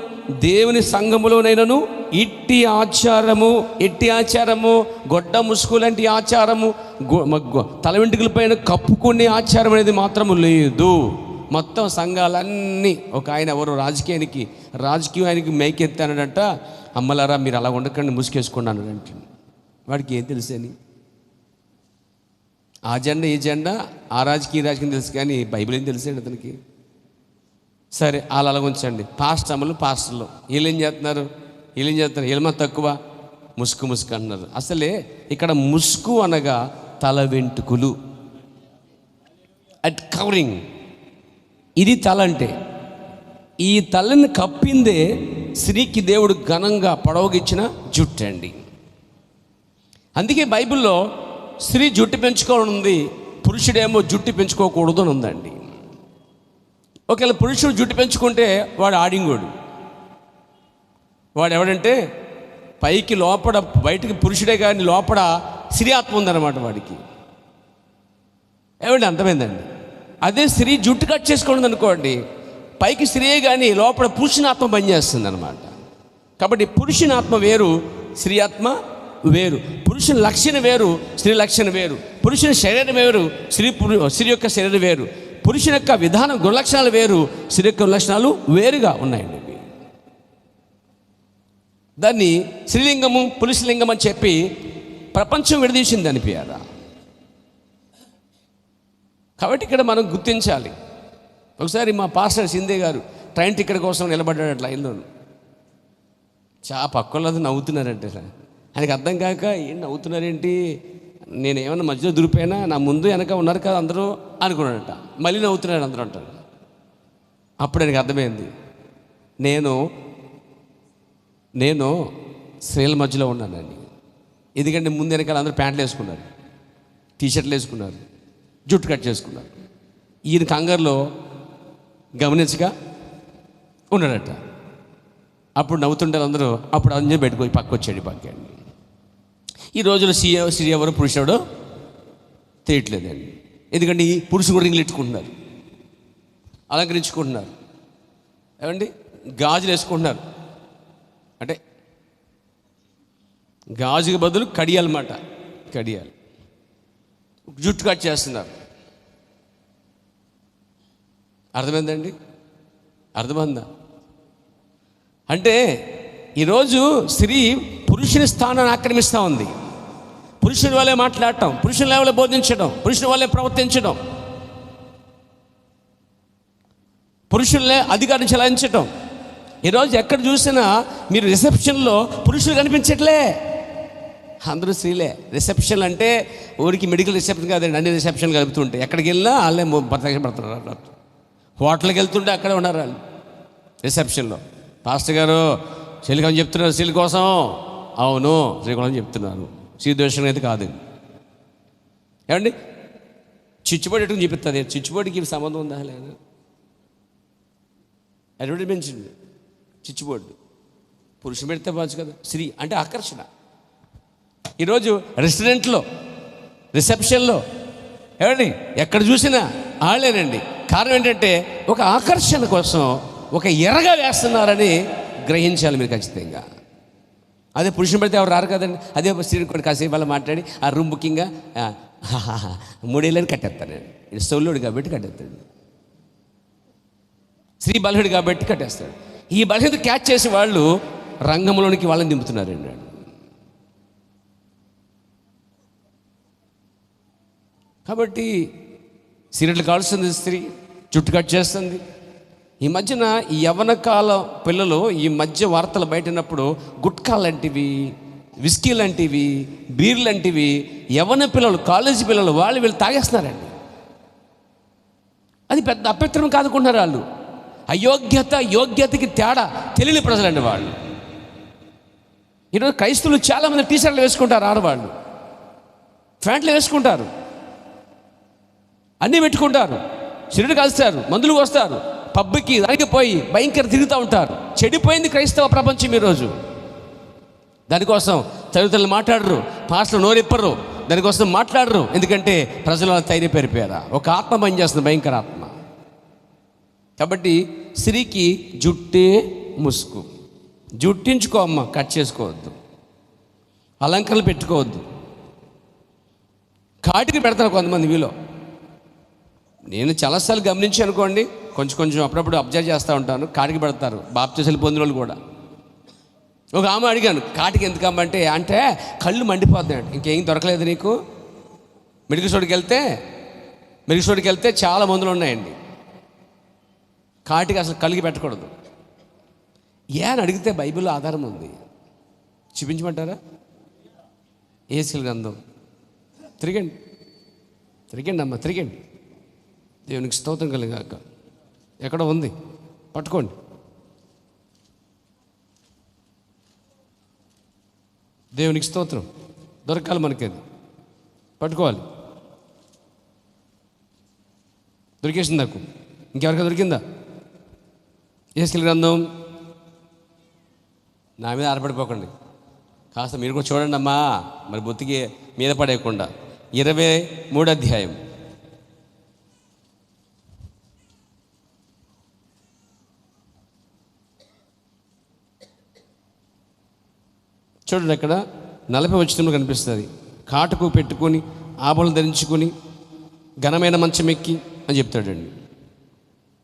దేవుని సంఘములోనైనను ఇట్టి ఆచారము గొడ్డ ముసుగు లాంటి ఆచారము, తల వెంట్రుకల పైన కప్పుకునే ఆచారం అనేది మాత్రము లేదు. మొత్తం సంఘాలన్నీ ఒక ఆయన ఎవరు రాజకీయానికి మేకెత్తానడంట, అమ్మలారా మీరు అలా ఉండకండి, ముసుకేసుకున్నాను అంటే వాడికి ఏం తెలుసని? ఆ జెండా ఈ జెండా, ఆ రాజకీయం తెలుసు, కానీ బైబిల్ ఏం తెలుసండి అతనికి? సరే అలా ఉంచండి. పాస్టర్లు వీళ్ళు ఏం చేస్తున్నారు? వీళ్ళమా తక్కువ, ముసుగు అంటున్నారు. అసలే ఇక్కడ ముసుగు అనగా తల వెంట్రుకలు, అట్ కవరింగ్. ఇది తల అంటే. ఈ తలని కప్పిందే స్త్రీకి దేవుడు ఘనంగా పొడవగిచ్చిన జుట్టు అండి. అందుకే బైబిల్లో స్త్రీ జుట్టు పెంచుకోవాలని ఉంది, పురుషుడేమో జుట్టు పెంచుకోకూడదు అని ఉందండి. ఒకవేళ పురుషుడు జుట్టు పెంచుకుంటే వాడు ఆడింగోడు. వాడు ఎవడంటే పైకి లోపల, బయటికి పురుషుడే కానీ లోపల స్త్రీ ఆత్మ ఉందన్నమాట వాడికి. ఏమండి అర్థమైందండి? అదే స్త్రీ జుట్టు కట్ చేసుకోండి అనుకోండి, పైకి స్త్రీయే కానీ లోపల పురుషుని ఆత్మ పనిచేస్తుంది అనమాట. కాబట్టి పురుషుని ఆత్మ వేరు, స్త్రీ ఆత్మ వేరు. పురుషుని లక్షణం వేరు, స్త్రీ లక్షణం వేరు. పురుషుని శరీరం వేరు, స్త్రీ యొక్క శరీరం వేరు. పురుషుని యొక్క విధానం, గుణలక్షణాలు వేరు, స్త్రీ యొక్క గుణలక్షణాలు వేరుగా ఉన్నాయండి. దాన్ని స్త్రీలింగము పురుషలింగం అని చెప్పి ప్రపంచం విడదీసింది అనిపించారా? కాబట్టి ఇక్కడ మనం గుర్తించాలి. ఒకసారి మా పాస్టర్ సిందే గారు ట్రైన్ టికెట్ కోసం నిలబడ్డాడు లైన్లోను. పక్కలది నవ్వుతున్నారంటే సార్, ఆయనకి అర్థం కాక ఏం నవ్వుతున్నారేంటి, నేనేమన్నా మధ్యలో దురిపోయినా, నా ముందు వెనక ఉన్నారు కదా అందరూ అనుకున్నాడట. మళ్ళీ నవ్వుతున్నాడు అందరూ అంటారు. అప్పుడు ఆయనకి అర్థమైంది, నేను స్త్రీల మధ్యలో ఉన్నానండి. ఎందుకంటే ముందు వెనకాల అందరూ ప్యాంట్లు వేసుకున్నారు, టీషర్ట్లు వేసుకున్నారు, జుట్టు కట్ చేసుకున్నారు. ఈయన కంగారులో గమనించగా ఉన్నాడట. అప్పుడు నవ్వుతుంటారు అందరూ. అప్పుడు అందరూ పెట్టుకొని పక్క వచ్చాడు. పక్కండి ఈ రోజులో స్త్రీ ఎవరు పురుషుడు తెలియట్లేదండి. ఎందుకంటే ఈ పురుషులు కూడా రింగులు ఎట్టుకుంటున్నారు, అలంకరించుకుంటున్నారు, ఏమండి గాజులు వేసుకుంటున్నారు. అంటే గాజుకి బదులు కడియాలన్నమాట, కడియాలు. జుట్టు కట్ చేస్తున్నారు. అర్థమైందండి? అర్థమైందా? అంటే ఈరోజు స్త్రీ పురుషుని స్థానాన్ని ఆక్రమిస్తూ ఉంది. పురుషుని వల్లే మాట్లాడటం, పురుషుని వల్లే బోధించడం, పురుషుని వల్లే ప్రవర్తించడం, పురుషులనే అధికారం చెలాయించటం. ఈరోజు ఎక్కడ చూసినా మీరు రిసెప్షన్లో పురుషులు కనిపించట్లే, అందరూ స్త్రీలే. రిసెప్షన్ అంటే ఊరికి మెడికల్ రిసెప్షన్ కాదండి, అన్ని రిసెప్షన్ కలుపుతుంటే ఎక్కడికి వెళ్ళినా వాళ్ళే పడుతున్నారు. హోటల్కి వెళ్తుంటే అక్కడే ఉన్నారు వాళ్ళు రిసెప్షన్లో. పాస్టర్ గారు శ్రీకాకుళం చెప్తున్నారు, స్త్రీల కోసం. అవును, శ్రీకాకుళం చెప్తున్నారు, శ్రీద్వేషం అయితే కాదు. ఏమండి, చిచ్చుబడి ఎట్టుకుని చూపిస్తుంది. చిచ్చుబడికి సంబంధం ఉందా లేదు? అడ్వర్టైజ్మెంట్ చిచ్చుబోర్డు పురుషుడు పెడితే బాగు కదా. స్త్రీ అంటే ఆకర్షణ. ఈరోజు రెస్టారెంట్లో, రిసెప్షన్లో, ఏమండి ఎక్కడ చూసినా వాళ్ళేనండి. కారణం ఏంటంటే ఒక ఆకర్షణ కోసం ఒక ఎరగా వేస్తున్నారని గ్రహించాలి మీరు ఖచ్చితంగా. అదే పురుషుని పెడితే ఎవరు రారు కదండి. అదే స్త్రీని కూడా కాసేపు వాళ్ళు మాట్లాడి ఆ రూమ్ బుకింగ్గా 3 ఏళ్ళని కట్టేస్తానండి. ఇది సొల్లుడు కాబట్టి కట్టేస్తాడు, స్త్రీ బలహుడు కాబట్టి కట్టేస్తాడు. ఈ బలహీనత క్యాచ్ చేసి వాళ్ళు రంగంలోనికి వాళ్ళని దింపుతున్నారండి. కాబట్టి సిగరెట్లు కాల్స్తుంది స్త్రీ, జుట్టు కట్ చేస్తుంది. ఈ మధ్యన ఈ యవ్వన కాలం పిల్లలు ఈ మధ్య వార్తలు బయటనప్పుడు గుట్కా లాంటివి, విస్కీ లాంటివి, బీర్ లాంటివి యవ్వన పిల్లలు, కాలేజీ పిల్లలు వీళ్ళు తాగేస్తున్నారండి. అది పెద్ద అపెత్తనం కాదుకుంటున్నారు వాళ్ళు. అయోగ్యత యోగ్యతకి తేడా తెలియని ప్రజలండి వాళ్ళు. ఈరోజు క్రైస్తవులు చాలామంది టీషర్ట్లు వేసుకుంటారు, ఆడవాళ్ళు ప్యాంట్లు వేసుకుంటారు, అన్నీ పెట్టుకుంటారు, సిగరెట్ కాల్స్తారు, మందులు వస్తారు, పబ్కి దానికి పోయి భయంకర తిరుగుతూ ఉంటారు. చెడిపోయింది క్రైస్తవ ప్రపంచం ఈరోజు. దానికోసం చదువుతలు మాట్లాడరు, పాస్టర్లు నోరెప్పరు, దానికోసం మాట్లాడరు. ఎందుకంటే ప్రజలు ధైర్యం పెరిపోయారా, ఒక ఆత్మ పనిచేస్తుంది, భయంకర ఆత్మ. కాబట్టి స్త్రీకి జుట్టే ముసుగు. జుట్టించుకో అమ్మ, కట్ చేసుకోవద్దు, అలంకరణలు పెట్టుకోవద్దు. కాటికి పెడతారు కొంతమంది వీలో. నేను చాలాసార్లు గమనించి అనుకోండి, కొంచెం అప్పుడప్పుడు అబ్జర్వ్ చేస్తూ ఉంటాను. కాటికి పెడతారు బాప్తిసాలు పొందిన వాళ్ళు కూడా. ఒక ఆమె అడిగాను, కాటికి ఎందుకమ్మంటే అంటే కళ్ళు మండిపోతున్నాయి, ఇంకేం దొరకలేదు నీకు, మెడికల్ స్టోర్కి వెళ్తే చాలా మందులు ఉన్నాయండి, కాటికి అసలు కలిగి పెట్టకూడదు. అని అడిగితే బైబిల్లో ఆధారం ఉంది, చూపించమంటారా? ఏసీల గ్రంథం తిరగండి అమ్మ, తిరగండి. దేవునికి స్తోత్రం కలిగాక. ఎక్కడ ఉంది పట్టుకోండి. దేవునికి స్తోత్రం. దొరకాలి మనకి, అది పట్టుకోవాలి. దొరికేసింది నాకు, ఇంకెవరికైనా దొరికిందా? ఏసీల గ్రంథం. నా మీద ఆరపడిపోకండి, కాస్త మీరు కూడా చూడండి అమ్మా, మరి బొత్తికి మీద పడేయకుండా. 23వ అధ్యాయం. చూడండి, అక్కడ 40వ వచనంలో కనిపిస్తుంది. కాటుకు పెట్టుకొని ఆభరణం ధరించుకొని ఘనమైన మంచం ఎక్కి అని చెప్తాడండి.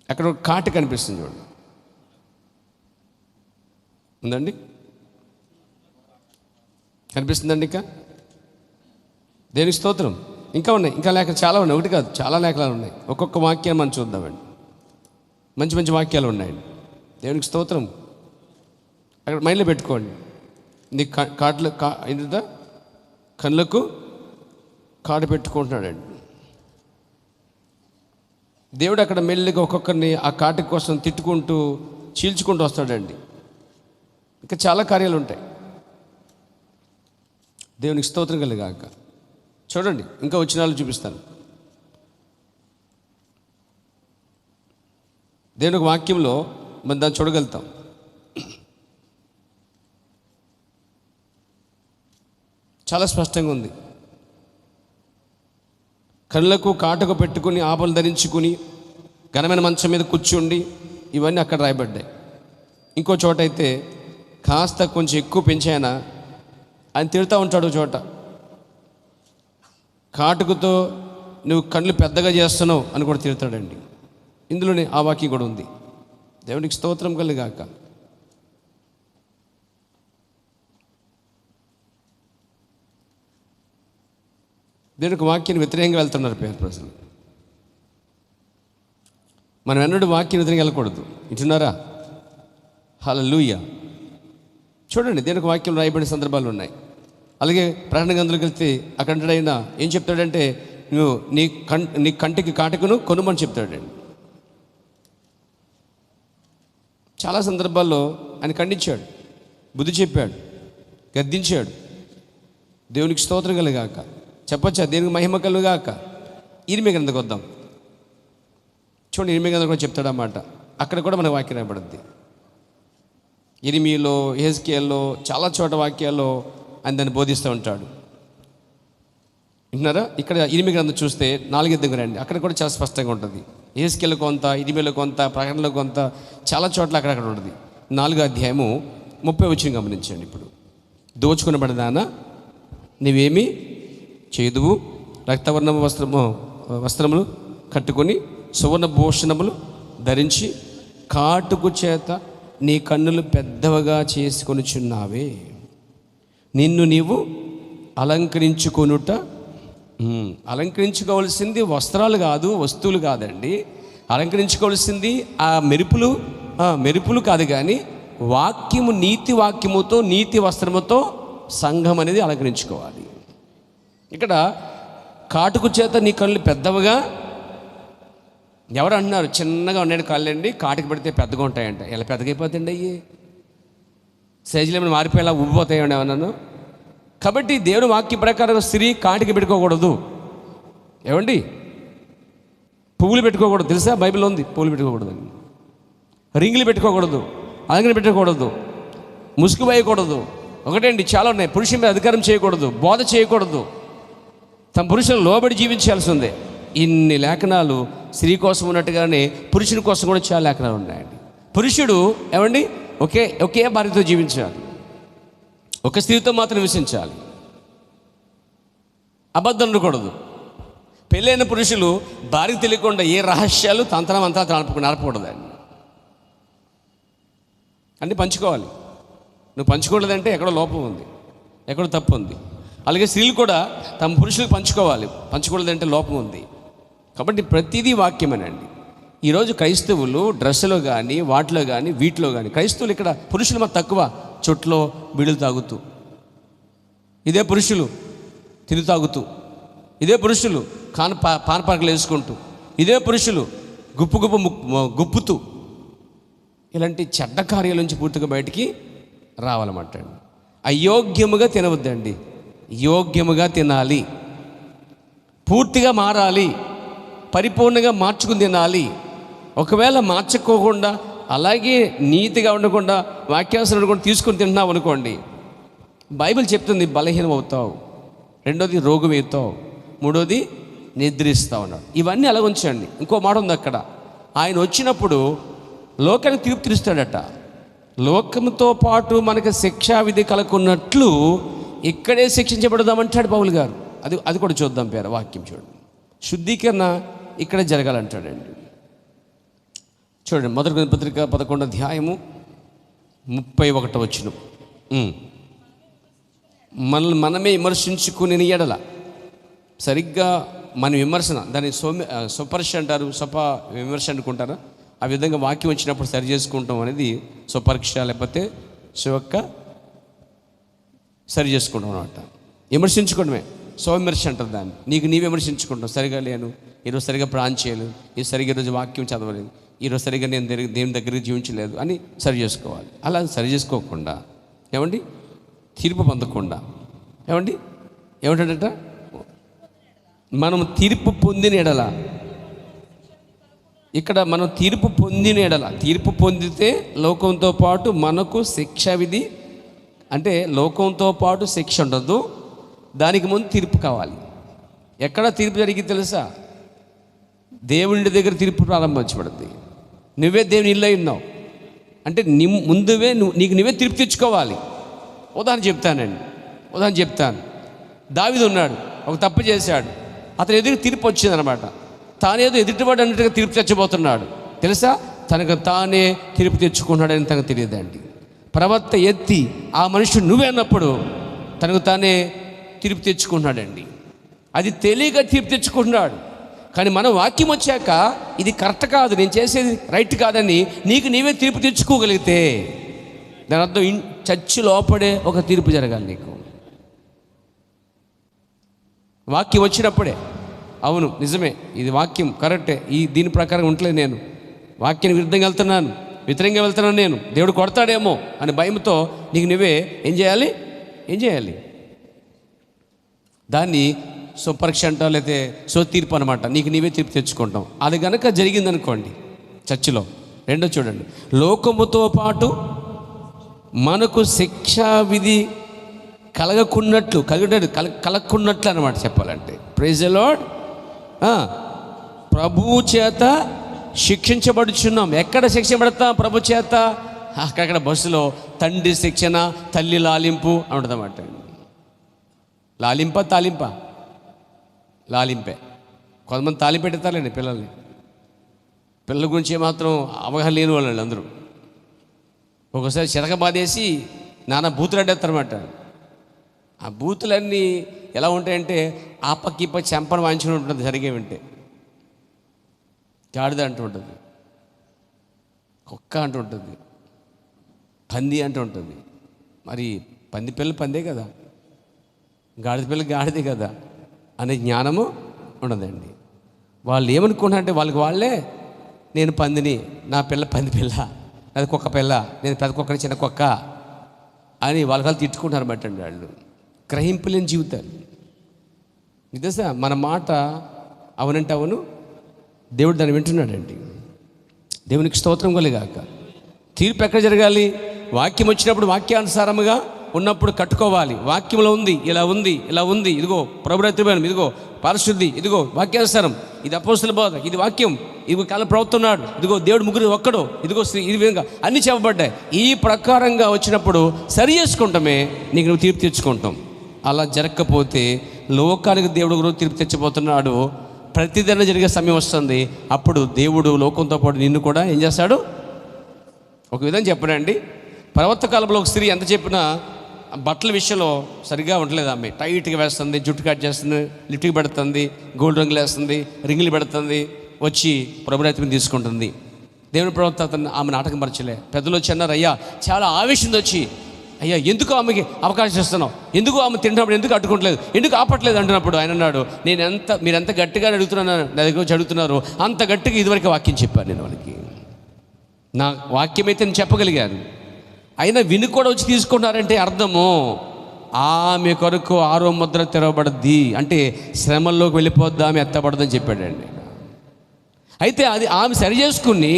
అక్కడ ఒక కాటు కనిపిస్తుంది చూడండి, ఉందండి, కనిపిస్తుందండి. ఇంకా దేవునికి స్తోత్రం. ఇంకా ఉన్నాయి, ఇంకా లేఖలు చాలా ఉన్నాయి, ఒకటి కాదు చాలా లేఖలు ఉన్నాయి. ఒక్కొక్క వాక్యాన్ని మనం చూద్దామండి. మంచి వాక్యాలు ఉన్నాయండి. దేవునికి స్తోత్రం. అక్కడ మైండ్లో పెట్టుకోండి. నీ కళ్ళకు కాటు పెట్టుకుంటున్నాడండి దేవుడు. అక్కడ మెల్లిగా ఒక్కొక్కరిని ఆ కాటు కోసం తిట్టుకుంటూ చీల్చుకుంటూ వస్తాడండి. ఇంకా చాలా కార్యాలు ఉంటాయి. దేవునికి స్తోత్రం కలిగాక. చూడండి, ఇంకా వచనాలు చూపిస్తాను. దేవుని వాక్యంలో మనం దాన్ని చూడగలుగుతాం. చాలా స్పష్టంగా ఉంది. కళ్ళకు కాటుకు పెట్టుకుని ఆపలు ధరించుకుని ఘనమైన మంచం మీద కూర్చుండి, ఇవన్నీ అక్కడ రాయబడ్డాయి. ఇంకో చోట అయితే కాస్త కొంచెం ఎక్కువ పెంచాయన ఆయన తిడుతూ ఉంటాడు. చోట కాటుకుతో నువ్వు కళ్ళు పెద్దగా చేస్తున్నావు అని కూడా తిడతాడండి. ఇందులోనే ఆ వాక్యం కూడా ఉంది. దేవునికి స్తోత్రం కలిగాక. దేవునికి వాక్యాన్ని వ్యతిరేకంగా వెళ్తున్నారు పేరు ప్రజలు. మనం ఎన్నడూ వాక్యం వ్యతిరేకంగా వెళ్ళకూడదు. వింటున్నారా? హల్లెలూయా. చూడండి, దేవునికి వాక్యం రాయబడిన సందర్భాలు ఉన్నాయి. అలాగే ప్రకటన గ్రంథంలోకి వెళ్తే అక్కడ అయినా ఏం చెప్తాడంటే, నువ్వు నీ కంటికి కాటుకను కొనుమని చెప్తాడండి. చాలా సందర్భాల్లో ఆయన ఖండించాడు, బుద్ధి చెప్పాడు, గద్దించాడు. దేవునికి స్తోత్రం కలుగాక. చెప్పొచ్చా? దేవునికి మహిమ కలుగాక. ఇరిమియా గ్రంథంకి వద్దాం. చూడండి, ఇరిమియా గ్రంథం కూడా చెప్తాడన్నమాట. అక్కడ కూడా మనకు వాక్యం రాయబడుద్ది. ఇరిమియాలో, యెహెజ్కేలులో, చాలా చోట వాక్యాల్లో ఆయన దాన్ని బోధిస్తూ ఉంటాడు. వింటున్నారా? ఇక్కడ ఇరిమియా గ్రంథం చూస్తే 4 దగ్గర రండి, అక్కడ కూడా చాలా స్పష్టంగా ఉంటుంది. యెహెజ్కేలులో కొంత, ఇరిమియాలో కొంత, ప్రకటనలో కొంత, చాలా చోట్ల అక్కడక్కడ ఉంటుంది. 4వ అధ్యాయము 30 వచనం గమనించండి. ఇప్పుడు దోచుకునబడదానా, నీవేమి చేదువు, రక్తవర్ణము వస్త్రములు కట్టుకొని సువర్ణ భూషణములు ధరించి కాటుకు చేత నీ కన్నులు పెద్దవగా చేసుకొనుచున్నావే. నిన్ను నీవు అలంకరించుకొనుట. అలంకరించుకోవాల్సింది వస్త్రాలు కాదు, వస్తువులు కాదండి. అలంకరించుకోవాల్సింది ఆ మెరుపులు కాదు, కానీ వాక్యము, నీతి వాక్యముతో, నీతి వస్త్రముతో సంఘం అనేది అలంకరించుకోవాలి. ఇక్కడ కాటుకు చేత నీ కళ్ళు పెద్దవిగా. ఎవరు అంటున్నారు చిన్నగా ఉన్నాడు కళ్ళండి, కాటుకు పెడితే పెద్దగా ఉంటాయంట. ఎలా పెద్దగా అయిపోతాయండి అయ్యి? సైజులు ఏమైనా మారిపోయేలా ఉబ్బిపోతాయండి ఏమన్నాను. కాబట్టి దేవుని వాక్య ప్రకారం స్త్రీ కాటికి పెట్టుకోకూడదు. ఏమండి? పువ్వులు పెట్టుకోకూడదు, తెలుసా? బైబిల్లో ఉంది, పువ్వులు పెట్టుకోకూడదు, రింగులు పెట్టుకోకూడదు, అలంకరణ పెట్టుకోకూడదు, ముసుగు వేయకూడదు. ఒకటండి, చాలా ఉన్నాయి. పురుషుల మీద అధికారం చేయకూడదు, బోధ చేయకూడదు, తమ పురుషులు లోబడి జీవించాల్సి ఉంది. ఇన్ని లేఖనాలు స్త్రీ కోసం ఉన్నట్టుగానే పురుషుని కోసం కూడా చాలా లేఖనాలు ఉన్నాయండి. పురుషుడు ఏమండి ఒకే భార్యతో జీవించాలి, ఒక స్త్రీతో మాత్రం నివసించాలి, అబద్ధం ఉండకూడదు. పెళ్ళైన పురుషులు భార్యకు తెలియకుండా ఏ రహస్యాలు తంత్రం అంతా నడపకూడదండి. అన్నీ పంచుకోవాలి. నువ్వు పంచుకోలేదంటే ఎక్కడో లోపం ఉంది, ఎక్కడో తప్పు ఉంది. అలాగే స్త్రీలు కూడా తమ పురుషులకు పంచుకోవాలి, పంచుకోలేదంటే లోపం ఉంది. కాబట్టి ప్రతిదీ వాక్యమేనండి. ఈరోజు క్రైస్తవులు డ్రెస్సులో కానీ, వాటిలో కానీ, వీటిలో కానీ, క్రైస్తవులు ఇక్కడ పురుషులు మాకు తక్కువ. చుట్లో బిడులు తాగుతూ, ఇదే పురుషులు తిని తాగుతూ, ఇదే పురుషులు పానపాకలు వేసుకుంటూ, ఇదే పురుషులు గుప్పుతూ, ఇలాంటి చెడ్డ కార్యాల నుంచి పూర్తిగా బయటికి రావాలన్నమాట. అయోగ్యముగా తినవద్దండి, యోగ్యముగా తినాలి, పూర్తిగా మారాలి, పరిపూర్ణంగా మార్చుకుని తినాలి. ఒకవేళ మార్చుకోకుండా అలాగే నీతిగా ఉండకుండా వాక్యాసనం ఉండకుండా తీసుకుని తింటున్నావు అనుకోండి, బైబిల్ చెప్తుంది బలహీనం అవుతావు, రెండోది రోగం అవుతావు, మూడోది నిద్రిస్తావు అన్నాడు. ఇవన్నీ అలా ఉంచండి. ఇంకో మాట ఉంది అక్కడ, ఆయన వచ్చినప్పుడు లోకానికి తీర్పు తీరుస్తాడట. లోకంతో పాటు మనకు శిక్షా విధి కలుగున్నట్లు ఇక్కడే శిక్షించబడదామంటాడు పౌలు గారు. అది కూడా చూద్దాం. పేర వాక్యం చూడండి. శుద్ధీకరణ ఇక్కడే జరగాలంటాడండి. చూడండి, మొదటి కొరింథీ పత్రిక 11వ అధ్యాయము 31వ వచనం. మనమే విమర్శించుకుని ఎడల, సరిగ్గా మన విమర్శన, దాన్ని స్వపరీక్ష అంటారు, విమర్శ అనుకుంటారా? ఆ విధంగా వాక్యం వచ్చినప్పుడు సరి చేసుకుంటాం అనేది స్వపరీక్ష, లేకపోతే సరి చేసుకుంటాం అనమాట. విమర్శించుకోవడమే స్వవిమర్శ అంటారు దాన్ని. నీవే విమర్శించుకుంటావు. సరిగా లేను, ఈరోజు సరిగా ప్రాణం చేయలేదు, సరిగా ఈరోజు వాక్యం చదవలేదు, ఈరోజు సరిగా నేను దేవుని దగ్గరికి జీవించలేదు అని సరి చేసుకోవాలి. అలా సరి చేసుకోకుండా ఏమండి తీర్పు పొందకుండా ఏమంటాడట, మనం తీర్పు పొందిన ఎడల, ఇక్కడ మనం తీర్పు పొందిన ఎడల, తీర్పు పొందితే లోకంతో పాటు మనకు శిక్ష విధి, అంటే లోకంతో పాటు శిక్ష ఉండదు, దానికి ముందు తీర్పు కావాలి. ఎక్కడ తీర్పు జరిగింది తెలుసా? దేవుని దగ్గర తీర్పు ప్రారంభించబడింది. నువ్వే దేవుని ఇల్లు ఉన్నావు అంటే ముందువే నీకు తీర్పు తెచ్చుకోవాలి. ఉదాహరణ చెప్తాను. దావీదు ఉన్నాడు, ఒక తప్పు చేశాడు, అతను ఎదురు తీర్పు వచ్చిందనమాట. తానేదో ఎదుటివాడు అన్నట్టుగా తీర్పు తెచ్చబోతున్నాడు. తెలుసా? తనకు తానే తీర్పు తెచ్చుకున్నాడని తనకు తెలియదండి. ప్రవక్త ఎత్తి ఆ మనుషుడు నువ్వే అన్నప్పుడు తనకు తానే తీర్పు తెచ్చుకున్నాడండి. అది తెలియక తీర్పు తెచ్చుకుంటున్నాడు. కానీ మన వాక్యం వచ్చాక ఇది కరెక్ట్ కాదు, నేను చేసేది రైట్ కాదని నీకు నీవే తీర్పు తెచ్చుకోగలిగితే దాని అర్థం చర్చి లోపడే ఒక తీర్పు జరగాలి నీకు. వాక్యం వచ్చినప్పుడే అవును నిజమే, ఇది వాక్యం కరెక్టే, దీని ప్రకారం ఉండలేదు, నేను వాక్యానికి వ్యతిరేకంగా వెళ్తున్నాను, నేను దేవుడు కొడతాడేమో అని భయంతో నీకు నువ్వే ఏం చేయాలి దాన్ని స్వపరీక్ష అంటావు, లేకపోతే తీర్పు అనమాట. నీకు నీవే తీర్పు తెచ్చుకుంటాం. అది కనుక జరిగిందనుకోండి చర్చిలో. రెండో చూడండి, లోకముతో పాటు మనకు శిక్షా విధి కలగకున్నట్లు అనమాట చెప్పాలంటే. Praise the lord. ప్రభు చేత శిక్షించబడుచున్నాం. ఎక్కడ శిక్షించబడతాం? ప్రభు చేత. అక్కడ బస్సులో తండ్రి శిక్షణ, తల్లి లాలింపు అని ఉంటుందన్నమాట. లాలింపే. కొంతమంది తాలింపెడతారండి పిల్లల గురించి ఏమాత్రం అవగాహన లేని వాళ్ళండి అందరూ. ఒకసారి చిరక బాధేసి నానా బూతులు అడ్డేస్తారన్నమాట. ఆ బూతులన్నీ ఎలా ఉంటాయంటే ఆ పక్క ఈ పక్క చెంపను వాయించుకుని ఉంటుంది. సరిగే వింటే గాడిద అంటూ ఉంటుంది, కుక్క అంటూ ఉంటుంది, పంది అంటూ ఉంటుంది. మరి పంది పిల్ల పందే కదా, గాడిద పిల్ల గాడిదే కదా అనే జ్ఞానము ఉండదండి. వాళ్ళు ఏమనుకుంటారంటే వాళ్ళే నేను పందిని, నా పిల్ల పంది పిల్ల, అది కుక్క పిల్ల, నేను పెద్ద కుక్కని చిన్న కుక్క అని వాళ్ళు తిట్టుకుంటారు బట్టండి. వాళ్ళు గ్రహింపులేని జీవితాలు. నిజా మన మాట అవునంటే అవును, దేవుడు దాన్ని వింటున్నాడండి. దేవునికి స్తోత్రం కలుగాక. తీర్పు ఎక్కడ జరగాలి? వాక్యం వచ్చినప్పుడు వాక్యానుసారముగా ఉన్నప్పుడు కట్టుకోవాలి. వాక్యంలో ఉంది, ఇలా ఉంది, ఇదిగో ప్రభుత్వం, ఇదిగో పారిశుద్ధి, ఇదిగో వాక్యానుసారం, ఇది అపోస్తుల బోధ, ఇది వాక్యం, ఇదిగో కాలం ప్రవర్తున్నాడు, ఇదిగో దేవుడు ముగ్గురు ఒక్కడు, ఇదిగో ఇది విధంగా అన్నీ చెప్పబడ్డాయి. ఈ ప్రకారంగా వచ్చినప్పుడు సరి చేసుకుంటామే నీకు నువ్వు తీర్పు తెచ్చుకుంటాం. అలా జరగకపోతే లోకానికి దేవుడు గురించి తీర్పు తెచ్చిపోతున్నాడు. ప్రతిదిన జరిగే సమయం వస్తుంది, అప్పుడు దేవుడు లోకంతో పాటు నిన్ను కూడా ఏం చేస్తాడు? ఒక విధంగా చెప్పడండి, ప్రవర్త కాలంలో ఒక స్త్రీ ఎంత చెప్పినా బట్టల విషయంలో సరిగ్గా ఉండలేదు. ఆమె టైట్గా వేస్తుంది, జుట్టు కట్ చేస్తుంది, లిఫ్ట్కి పెడుతుంది, గోల్డ్ రంగులు వేస్తుంది, రింగులు పెడుతుంది, వచ్చి ప్రభుత్వం తీసుకుంటుంది. దేవుని ప్రవర్త అతను ఆమె నాటకం పరచలే. పెద్దలు వచ్చి అన్నారు, అయ్యా చాలా ఆవేశం వచ్చి, అయ్యా ఎందుకు ఆమెకి అవకాశం ఇస్తున్నావు, ఎందుకు ఆమె తింటున్నప్పుడు ఎందుకు అడ్డుకోవట్లేదు, ఎందుకు ఆపట్లేదు అంటున్నప్పుడు ఆయన అన్నాడు, మీరెంత గట్టిగా నా దగ్గర వచ్చి అడుగుతున్నారు, అంత గట్టిగా ఇదివరకు వాక్యం చెప్పాను నేను వాళ్ళకి. నా వాక్యం అయితే నేను చెప్పగలిగాను, అయినా విని కూడా వచ్చి తీసుకున్నారంటే అర్థము ఆమె కొరకు 6వ ముద్ర తెరవబడద్ది, అంటే శ్రమల్లోకి వెళ్ళిపోద్ది, ఆమె ఎత్తబడదని చెప్పాడండి. అయితే అది ఆమె సరి చేసుకుని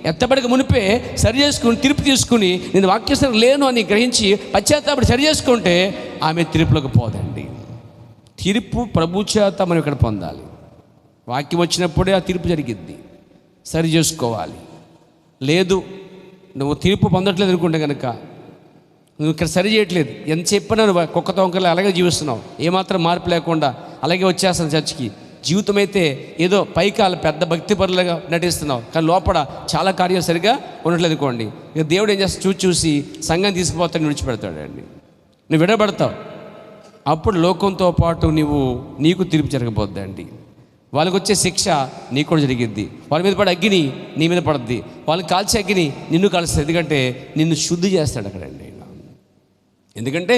ఎత్తబడక మునిపే సరి చేసుకుని తీర్పు తీసుకుని నేను వాక్యసరం లేను అని గ్రహించి పశ్చాత్తాపడి సరి చేసుకుంటే ఆమె తీర్పులోకి పోదండి. తీర్పు ప్రభు చేత మనం ఇక్కడ పొందాలి. వాక్యం వచ్చినప్పుడే ఆ తీర్పు జరిగిద్ది. సరి చేసుకోవాలి. లేదు నువ్వు తీర్పు పొందట్లేదు అనుకుంటే కనుక నువ్వు ఇక్కడ సరి చేయట్లేదు, ఎంత చెప్పినా నువ్వు కుక్క తొంకలు అలాగే జీవిస్తున్నావు, ఏమాత్రం మార్పు లేకుండా అలాగే వచ్చేస్తాను చర్చికి. జీవితం అయితే ఏదో పైకాల పెద్ద భక్తి పరులుగా నటిస్తున్నావు, కానీ లోపల చాలా కార్యాలు సరిగా ఉండట్లేదు అనుకోండి. ఇక దేవుడు ఏం చేస్తా చూసి సంఘం తీసుకుపోతాను విడిచిపెడతాడండి. నువ్వు విడబడతావు. అప్పుడు లోకంతో పాటు నీకు తీర్పు జరగబోద్దండి. వాళ్ళకి వచ్చే శిక్ష నీకు కూడా జరిగిద్ది. వాళ్ళ మీద పడే అగ్ని నీ మీద పడుద్ది, వాళ్ళని కాల్చే అగ్ని నిన్ను కాల్స్తుంది. ఎందుకంటే నిన్ను శుద్ధి చేస్తాడు అక్కడండి. ఎందుకంటే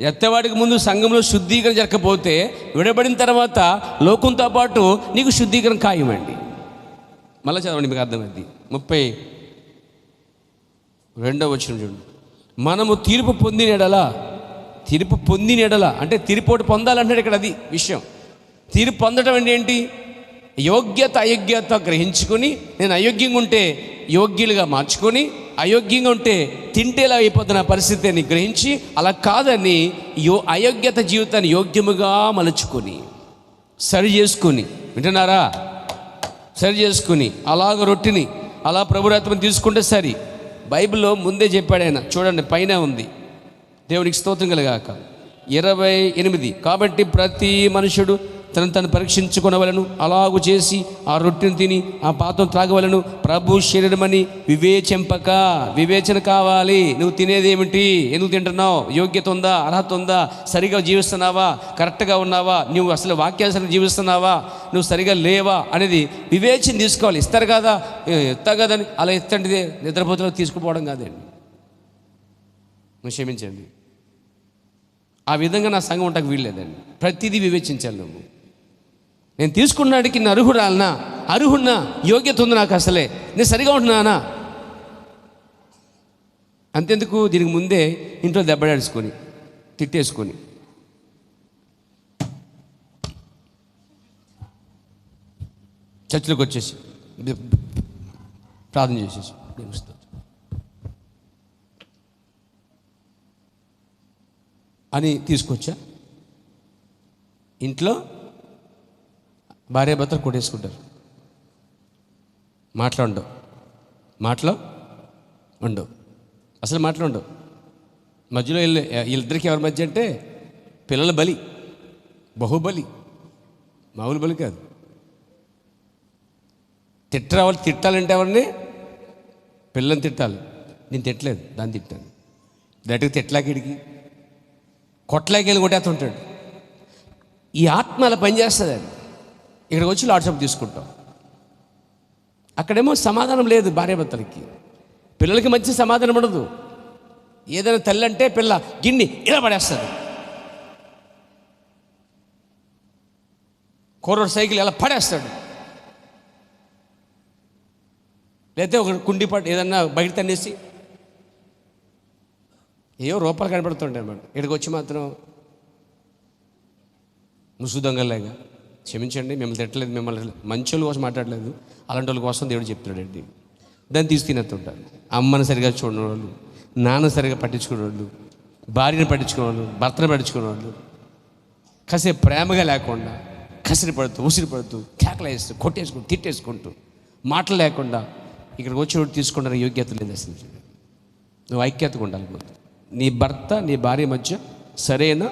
ఎత్తవాడికి ముందు సంఘంలో శుద్ధీకరణ జరగకపోతే విడబడిన తర్వాత లోకంతో పాటు నీకు శుద్ధీకరణ ఖాయమండి. మళ్ళీ చదవండి, మీకు అర్థమైంది. 32వ వచనం చూడండి. మనము తీర్పు పొందిన ఎడల అంటే తీర్పోటు పొందాలంటాడు ఇక్కడ. అది విషయం. తీర్పు పొందడం అంటే ఏంటి? యోగ్యత అయోగ్యత గ్రహించుకొని, నేను అయోగ్యంగా ఉంటే యోగ్యులుగా మార్చుకొని, అయోగ్యంగా ఉంటే తింటేలా అయిపోతున్న పరిస్థితిని గ్రహించి, అలా కాదని అయోగ్యత జీవితాన్ని యోగ్యముగా మలుచుకొని సరి చేసుకుని, వింటున్నారా? సరి చేసుకుని అలాగ రొట్టిని అలా ప్రభురాత్మని తీసుకుంటే సరి. బైబిల్లో ముందే చెప్పాడు ఆయన. చూడండి, పైన ఉంది. దేవునికి స్తోత్రం కలుగాక. 28. కాబట్టి ప్రతి మనుషుడు తను పరీక్షించుకొనవలను. అలాగు చేసి ఆ రొట్టెను తిని ఆ పాత్రను త్రాగవలను. ప్రభు శరీరమని వివేచన కావాలి. నువ్వు తినేది ఏమిటి, ఎందుకు తింటున్నావు, యోగ్యత ఉందా, అర్హత ఉందా, సరిగా జీవిస్తున్నావా, కరెక్ట్గా ఉన్నావా, నువ్వు అసలు వాక్యానుసారం జీవిస్తున్నావా, నువ్వు సరిగా లేవా అనేది వివేచన తీసుకోవాలి. ఇస్తారు కదా, ఎత్తా కదని అలా ఎత్తండిదే నిద్రపోతులకు తీసుకుపోవడం కాదండి. నువ్వు క్షమించండి, ఆ విధంగా నా సంఘం ఉంటాకు వీల్లేదండి. ప్రతిదీ వివేచించాలి. నువ్వు నేను తీసుకున్నాడికి నేను అర్హున్నా, యోగ్యత ఉంది నాకు, అసలే నేను సరిగా ఉంటున్నానా? అంతెందుకు, దీనికి ముందే ఇంట్లో దెబ్బడాడుచుకొని తిట్టేసుకొని చర్చిలోకి వచ్చేసి ప్రార్థన చేసేసి అని తీసుకొచ్చా. ఇంట్లో భార్యాభర్తలు కొట్టేసుకుంటారు. మాటలు ఉండవు, అసలు మాటలు ఉండవు. మధ్యలో వీళ్ళిద్దరికి ఎవరి మధ్య అంటే పిల్లల బలి, బహుబలి, మామూలు బలి కాదు. తిట్టాలంటే ఎవరిని, పిల్లల్ని తిట్టాలి. నేను తిట్టలేదు, దాన్ని తిట్టాను. డైరెక్ట్గా తిట్లాకిడికి కొట్లాకెళ్ళి కొట్టేస్తుంటాడు. ఈ ఆత్మ అలా పనిచేస్తుందండి. ఇక్కడికి వచ్చి లాడ్సప్ తీసుకుంటాం. అక్కడేమో సమాధానం లేదు భార్యాభర్తలకి, పిల్లలకి మంచి సమాధానం ఉండదు. ఏదైనా తల్లి అంటే పిల్ల గిన్నె ఇలా పడేస్తుంది, కూరడు సైకిల్ ఇలా పడేస్తాడు, లేకపోతే ఒక కుండిపాటు ఏదన్నా బయట తన్నేసి ఏవో రూపాయలు కనపడుతుంటాయి అన్నమాట. ఇక్కడికి వచ్చి మాత్రం ముసుగు దొంగలాగా, క్షమించండి మిమ్మల్ని తిట్టలేదు, మిమ్మల్ని మంచి వాళ్ళ కోసం మాట్లాడలేదు, అలాంటి వాళ్ళ కోసం దేవుడు చెప్తున్నాడండి. దాన్ని తీసి తినేస్తుంటారు. అమ్మని సరిగా చూడని వాళ్ళు, నాన్న సరిగా పట్టించుకునే వాళ్ళు, భార్యను పట్టించుకునే వాళ్ళు, భర్తను పట్టించుకునే వాళ్ళు, కాసేపు ప్రేమగా లేకుండా కసిరి పడుతూ ఉసిరి పడుతూ కేకలు వేస్తూ కొట్టేసుకుంటూ తిట్టేసుకుంటూ మాటలు లేకుండా ఇక్కడికి వచ్చి తీసుకుంటారు. యోగ్యత లేదు అసలు. నువ్వు ఐక్యతగా ఉండాలి. నీ భర్త నీ భార్య మధ్య సరైన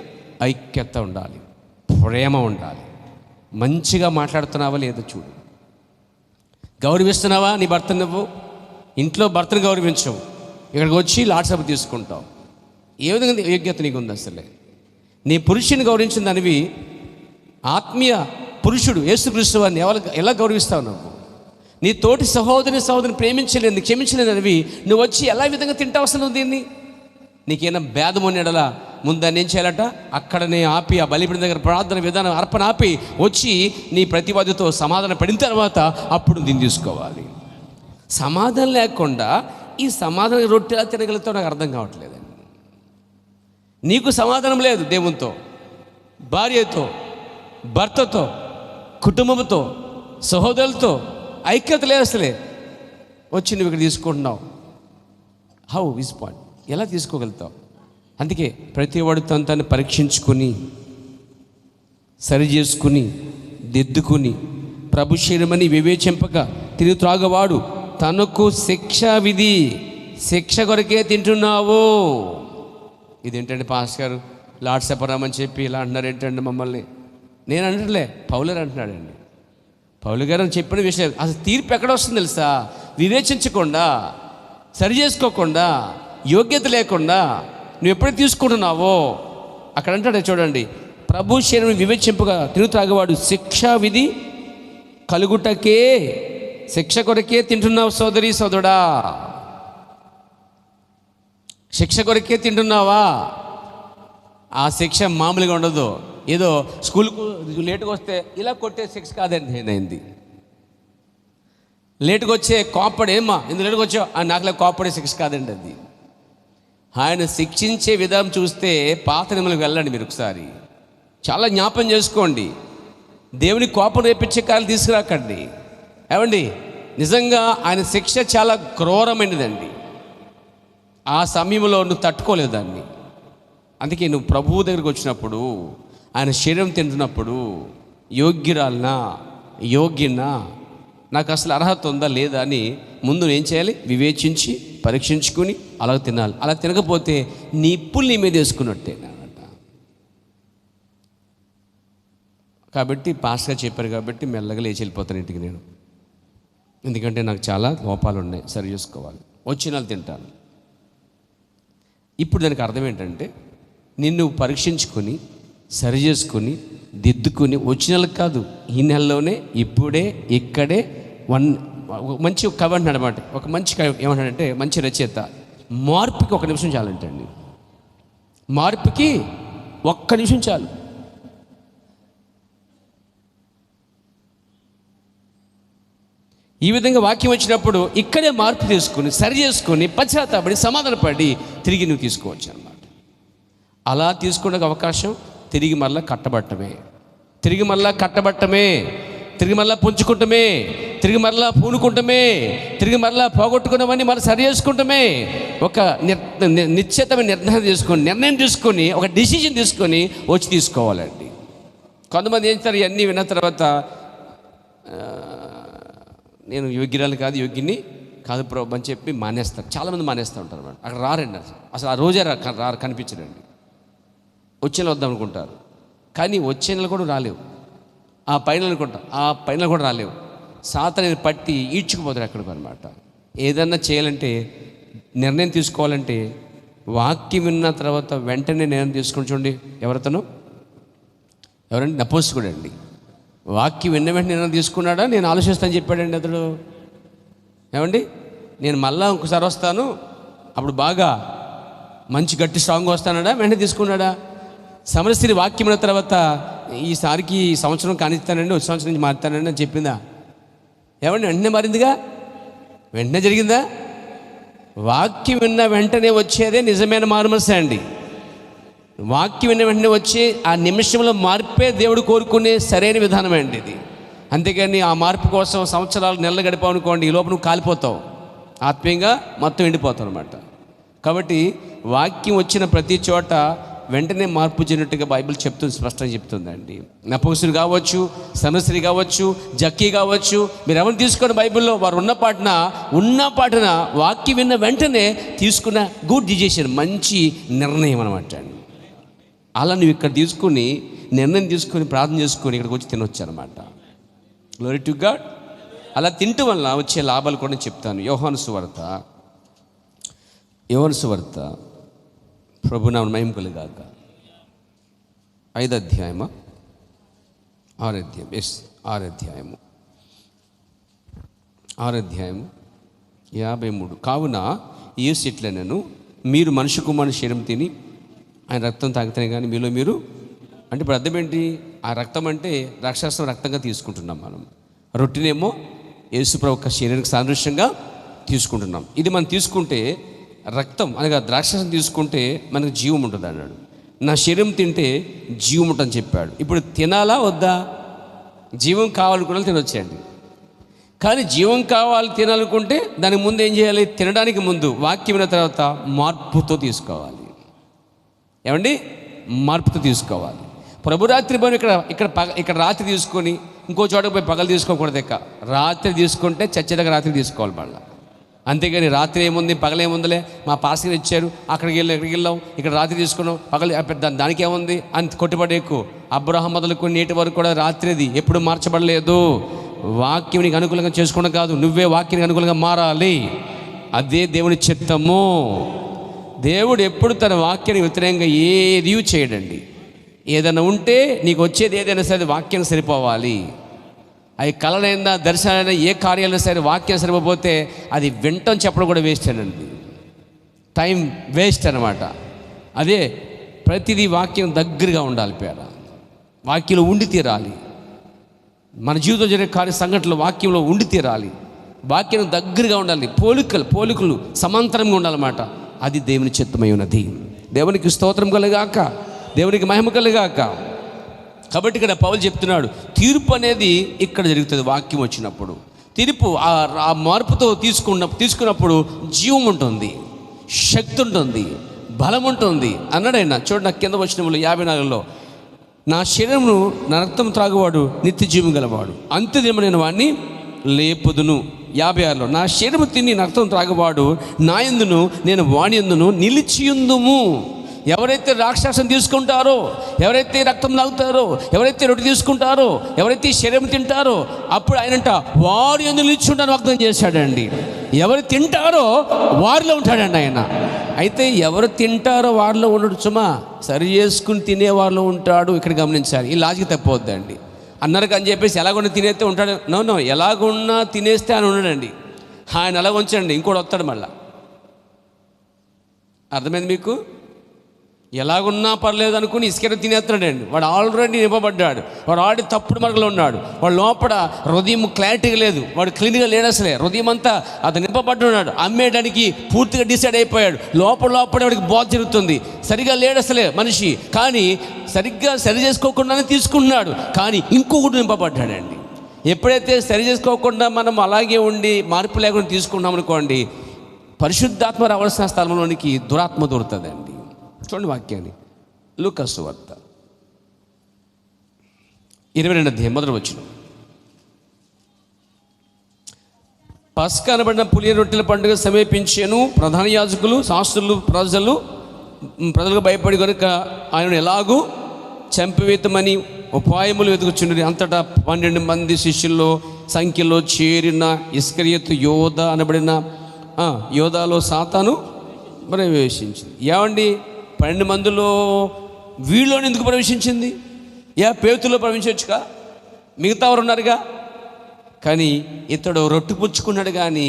ఐక్యత ఉండాలి, ప్రేమ ఉండాలి. మంచిగా మాట్లాడుతున్నావా లేదో చూడు. గౌరవిస్తున్నావా నీ భర్తను? నువ్వు ఇంట్లో భర్తను గౌరవించవు, ఇక్కడికి వచ్చి లాడ్సప్ తీసుకుంటావు. ఏ విధంగా యోగ్యత నీకు ఉంది అసలే? నీ పురుషుని గౌరవించిన దానివి ఆత్మీయ పురుషుడు యేసుక్రీస్తు వారిని ఎలా గౌరవిస్తావు? నువ్వు నీ తోటి సహోదరిని ప్రేమించలేదు, క్షమించలేనివి నువ్వు వచ్చి ఎలా విధంగా తింటావు అసలు? దీన్ని నీకేమైనా భేదం ఉండేలా ముందు దాన్ని ఏం చేయాలట? అక్కడనే ఆపి ఆ బలిపీఠం దగ్గర ప్రార్థన విధానం అర్పణ ఆపి వచ్చి నీ ప్రతివాదితో సమాధానం పడిన తర్వాత అప్పుడు దీన్ని తీసుకోవాలి. సమాధానం లేకుండా ఈ సమాధానం రొట్టెలా తినగలుగుతావు నాకు అర్థం కావట్లేదండి. నీకు సమాధానం లేదు దేవునితో, భార్యతో, భర్తతో, కుటుంబంతో, సహోదరులతో ఐక్యత లేదు అసలే. వచ్చి నువ్వు ఇక్కడ తీసుకుంటున్నావు. How is point? ఎలా తీసుకోగలుగుతావు? అందుకే ప్రతివాడు తను పరీక్షించుకొని సరి చేసుకుని దిద్దుకుని ప్రభు శరీరమని వివేచింపక తిని త్రాగవాడు తనకు శిక్ష కొరకే తింటున్నావు. ఇదేంటండి పాస్టర్ గారు లార్డ్ సపర్ రమ్మని చెప్పి ఇలా అంటున్నారు ఏంటండి మమ్మల్ని? నేను అంటలే, పౌలు గారు అంటున్నాడండి. పౌలు గారు అని చెప్పిన విషయం అసలు తీర్పు ఎక్కడ వస్తుంది తెలుసా? వివేచించకుండా, సరి చేసుకోకుండా, యోగ్యత లేకుండా నువ్వు ఎప్పుడైతే తీసుకుంటున్నావో అక్కడ అంటాడు చూడండి, ప్రభు శరీరం వివేచింపగా తిని త్రాగవాడు శిక్షా విధి కలుగుటకే, శిక్ష కొరకే తింటున్నావు సోదరి సోదరుడా. శిక్ష కొరకే తింటున్నావా? ఆ శిక్ష మామూలుగా ఉండదు. ఏదో స్కూల్కు లేటుగా వస్తే ఇలా కొట్టే శిక్ష కాదండి. ఏంది లేటుగా వచ్చే కోప్పడు, ఏమ్మా ఇందుకు లేటుగా వచ్చావు అని నాకులే కోప్పడే శిక్ష కాదండి అది. ఆయన శిక్షించే విధానం చూస్తే పాత నియమాలకు వెళ్ళండి మీరు ఒకసారి, చాలా జ్ఞాపం చేసుకోండి. దేవుని కోపం రేపించే కాలు తీసుకురాకండి. ఏమండి, నిజంగా ఆయన శిక్ష చాలా క్రూరమైనదండి. ఆ సమయంలో నువ్వు తట్టుకోలేదు దాన్ని. అందుకే నువ్వు ప్రభువు దగ్గరికి వచ్చినప్పుడు, ఆయన శరీరం తింటున్నప్పుడు యోగ్యనా నాకు అసలు అర్హత ఉందా లేదా అని ముందు ఏం చేయాలి? వివేచించి పరీక్షించుకుని అలా తినాలి. అలా తినకపోతే నీ ఇప్పులు నీ మీద వేసుకున్నట్టే అన్నమాట. కాబట్టి పాస్గా చెప్పారు కాబట్టి మెల్లగా లేచి వెళ్ళిపోతాను ఇంటికి నేను. ఎందుకంటే నాకు చాలా లోపాలు ఉన్నాయి, సరి చేసుకోవాలి. వచ్చినాలు తింటాను. ఇప్పుడు దానికి అర్థం ఏంటంటే, నిన్ను పరీక్షించుకొని సరి చేసుకొని దిద్దుకొని వచ్చిన నెలకు కాదు, ఈ నెలలోనే ఇప్పుడే ఇక్కడే మంచి కవి అంటున్నాడు అనమాట. ఒక మంచి కవి ఏమంటాడంటే, మంచి రచయిత, మార్పుకి 1 నిమిషం చాలంటండి. మార్పుకి 1 నిమిషం చాలు. ఈ విధంగా వాక్యం వచ్చినప్పుడు ఇక్కడే మార్పు తీసుకుని సరి చేసుకొని పశ్చాత్తాపడి సమాధానపడి తిరిగి నువ్వు తీసుకోవచ్చు అన్నమాట. అలా తీసుకునే అవకాశం తిరిగి మళ్ళీ కట్టబట్టమే, తిరిగి మళ్ళీ కట్టబట్టమే, తిరిగి మళ్ళీ పుంజుకుంటమే, తిరిగి మళ్ళీ పూనుకుంటమే, తిరిగి మళ్ళీ పోగొట్టుకున్నవన్నీ మళ్ళీ సరి చేసుకుంటమే. ఒక నిశ్చితమైన నిర్ణయం తీసుకొని ఒక డిసిజన్ తీసుకొని వచ్చి తీసుకోవాలండి. కొంతమంది ఏం చేస్తారు, ఇవన్నీ విన్న తర్వాత నేను యోగ్యురాలు కాదు, యోగ్యుని కాదు ప్రభు అని చెప్పి మానేస్తారు. చాలామంది మానేస్తూ ఉంటారు అన్నమాట. అక్కడ రారండి, అసలు ఆ రోజే రారు, కనిపించరండి. వచ్చే నెల వద్దాం అనుకుంటారు, కానీ వచ్చే నెల కూడా రాలేవు. ఆ పైన అనుకుంటా, ఆ పైన కూడా రాలేవు. సాతాను పట్టి ఈడ్చుకుపోతారు అక్కడికి అనమాట. ఏదన్నా చేయాలంటే, నిర్ణయం తీసుకోవాలంటే వాక్యం విన్న తర్వాత వెంటనే నిర్ణయం తీసుకుని చూడండి. ఎవరితను ఎవరండి? నపుంసకుడు అండి. వాక్యం విన్న వెంటనే నిర్ణయం తీసుకున్నాడా, నేను ఆలోచిస్తాను చెప్పాడండి అతడు. ఏమండి, నేను మళ్ళా ఇంకోసారి వస్తాను, అప్పుడు బాగా మంచి గట్టి స్ట్రాంగ్ వస్తానడా, వెంటనే తీసుకున్నాడా? సమరస్త్రీ వాక్యం విన్న తర్వాత ఈసారికి ఈ సంవత్సరం కానిస్తానండి, వచ్చే సంవత్సరం నుంచి మారుతానండి అని చెప్పిందా? ఏమండి, వెంటనే మారిందిగా, వెంటనే జరిగిందా? వాక్యం విన్న వెంటనే వచ్చేదే నిజమైన మారుమనసే అండి. వాక్యం విన్న వెంటనే వచ్చి ఆ నిమిషంలో మార్పే దేవుడు కోరుకునే సరైన విధానమే అండి ఇది. అంతేగాని ఆ మార్పు కోసం సంవత్సరాలు నెలలు గడిపావనుకోండి, ఈ లోపు నువ్వు కాలిపోతావు, ఆత్మీయంగా మొత్తం ఎండిపోతావు అనమాట. కాబట్టి వాక్యం వచ్చిన ప్రతి చోట వెంటనే మార్పు చెందినట్టుగా బైబిల్ చెప్తుంది, స్పష్టంగా చెప్తుందండి. నపుంసకుడు కావచ్చు, సమరస్త్రీ కావచ్చు, జక్కీ కావచ్చు, మీరు ఎవరిని తీసుకొని బైబిల్లో వారు ఉన్న పాటన వాక్యం విన్న వెంటనే తీసుకున్న గుడ్ డిసిషన్, మంచి నిర్ణయం అనమాట అండి. అలా నువ్వు ఇక్కడ తీసుకుని నిర్ణయం తీసుకొని ప్రార్థన చేసుకొని ఇక్కడికి వచ్చి తినొచ్చు అనమాట. Glory to God. అలా తింటం వల్ల వచ్చే లాభాలు కూడా చెప్తాను. యోహాను సువార్త ప్రభునామమున మహిమ కలుగాక. 5వ అధ్యాయమా 6వ అధ్యాయం, 6వ అధ్యాయము 53. కావున యేసు ఇట్లనెను, మీరు మనుష్య కుమారుని శరీరం తిని ఆయన రక్తం తాగితేనే కానీ మీలో మీరు, అంటే ఇప్పుడు అర్థం ఏంటి? ఆ రక్తం అంటే రాక్షసం రక్తంగా తీసుకుంటున్నాం మనం, రొట్టెనేమో యేసు ప్రభు శరీరానికి సాదృశ్యంగా తీసుకుంటున్నాం. ఇది మనం తీసుకుంటే రక్తం అనగా ద్రాక్షరసం తీసుకుంటే మనకు జీవం ఉంటుంది అన్నాడు. నా శరీరం తింటే జీవం ఉంటుందని చెప్పాడు. ఇప్పుడు తినాలా వద్దా? జీవం కావాలనుకున్నా తినొచ్చేయండి. కానీ జీవం కావాలి తినాలనుకుంటే దానికి ముందు ఏం చేయాలి? తినడానికి ముందు వాక్యం విన్న తర్వాత మార్పుతో తీసుకోవాలి. ఏమండి, మార్పుతో తీసుకోవాలి. ప్రభురాత్రి పోయి ఇక్కడ రాత్రి తీసుకొని ఇంకో చోటకు పోయి పగలు తీసుకోకూడదు. రాత్రి తీసుకుంటే చచ్చేదాకా రాత్రి తీసుకోవాలి మళ్ళీ. అంతేగాని రాత్రి ఏముంది పగలేముందిలే, మా పాస్టర్ ఇచ్చారు, అక్కడికి వెళ్ళాం, ఇక్కడ రాత్రి తీసుకున్నాం, పగలు దానికి ఏముంది అని కొట్టుబడి ఎక్కువ. అబ్రహాం మొదలుకొని నేటి వరకు కూడా రాత్రిది ఎప్పుడు మార్చబడలేదు. వాక్యం నీకు అనుకూలంగా చేసుకోవడం కాదు, నువ్వే వాక్యానికి అనుకూలంగా మారాలి. అదే దేవుని చిత్తము. దేవుడు ఎప్పుడు తన వాక్యానికి వ్యతిరేకంగా ఏది చేయడండి. ఏదైనా ఉంటే నీకు వచ్చేది ఏదైనా సరే వాక్యం సరిపోవాలి. అవి కళలైనా దర్శనైనా ఏ కార్యాలైనా సరే వాక్యం సరిపోతే అది వింటం చెప్పడం కూడా వేస్ట్ అనండి, టైం వేస్ట్ అనమాట. అదే ప్రతిదీ వాక్యం దగ్గరగా ఉండాలి. వాక్యంలో ఉండి తీరాలి. మన జీవితంలో జరిగే సంఘటనలు వాక్యంలో ఉండి తీరాలి. వాక్యం దగ్గరగా ఉండాలి. పోలికలు సమాంతరంగా ఉండాలన్నమాట. అది దేవుని చిత్తమై ఉన్నది. దేవునికి స్తోత్రం కలుగాక, దేవునికి మహిమ కలుగాక. కాబట్టి ఇక్కడ పౌలు చెప్తున్నాడు, తీర్పు అనేది ఇక్కడ జరుగుతుంది. వాక్యం వచ్చినప్పుడు తీర్పు ఆ మార్పుతో తీసుకున్నప్పుడు జీవం ఉంటుంది, శక్తి ఉంటుంది, బలం ఉంటుంది అన్నాడు ఆయన. చూడండి, నాకు కింద వచనంలో 54లో, నా శరీరమును నా రక్తం త్రాగువాడు నిత్య జీవం గలవాడు, అంత్యదినము నేను వాడిని లేపుదును. 56లో, నా శరీరము తిని రక్తం త్రాగువాడు నా యందును నేను వాని యందును నిలిచియుందుము. ఎవరైతే రాక్షసం తీసుకుంటారో, ఎవరైతే రక్తం తాగుతారో, ఎవరైతే రొట్టె తీసుకుంటారో, ఎవరైతే శరీరం తింటారో, అప్పుడు ఆయనంట వారు ఎందుకు నిల్చుంటారని వాగ్దానం చేశాడండి. ఎవరు తింటారో వారిలో ఉంటాడండి ఆయన. అయితే ఎవరు తింటారో వారిలో ఉండడు సుమా, సరి చేసుకుని తినేవారిలో ఉంటాడు. ఇక్కడ గమనించాలి, ఈ లాజిక్ తప్పవద్దండి. అన్నారు అని చెప్పేసి ఎలాగున్నా తినేస్తే ఉంటాడు. నో, ఎలాగున్నా తినేస్తే ఆయన ఉండడండి. ఆయన అలా ఉంచండి, ఇంకోటి వస్తాడు మళ్ళా. అర్థమైంది మీకు? ఎలాగున్నా పర్లేదు అనుకుని ఇసుకెర తినేస్తున్నాడండి. వాడు ఆల్రెడీ నింపబడ్డాడు, వాడు ఆల్రెడీ తప్పుడు మార్గంలో ఉన్నాడు. వాడు లోపల హృదయం క్లారిటీగా లేదు, వాడు క్లీన్గా లేడు. అసలే హృదయం అంతా అతను నింపబడ్డాడు. అమ్మేయడానికి పూర్తిగా డిసైడ్ అయిపోయాడు. లోపల వాడికి బోధ జరుగుతుంది. సరిగా లేడు అసలే మనిషి, కానీ సరిగ్గా సరి చేసుకోకుండానే తీసుకున్నాడు. కానీ ఇంకొకటి నింపబడ్డాడండి. ఎప్పుడైతే సరి చేసుకోకుండా మనం అలాగే ఉండి మార్పు లేకుండా తీసుకున్నాం అనుకోండి, పరిశుద్ధాత్మ రావాల్సిన స్థలంలోనికి దురాత్మ దొరుకుతుందండి. చూడండి వాక్యాన్ని, లూకా సువార్త 22వ అధ్యాయం మొదటి వచనం. పస్కా అనబడిన పులియని రొట్టెల పండుగ సమీపించెను. ప్రధాన యాజకులు, శాస్త్రులు, ప్రజలకు భయపడి కనుక ఆయనను ఎలాగూ చంపివేతమని ఉపాయములు వెతుకుచుండి అంతటా 12 మంది శిష్యుల్లో సంఖ్యలో చేరిన ఇస్కరియోతు యోధ అనబడిన యోధాలో సాతాను ప్రవేశించింది. ఏమండి, 12 మందిలో వీళ్ళని ఎందుకు ప్రవేశించింది? పేతుల్లో ప్రవేశించవచ్చుగా, మిగతా వారు ఉన్నారుగా. కానీ ఇతడు రొట్టె పుచ్చుకున్నాడు, కానీ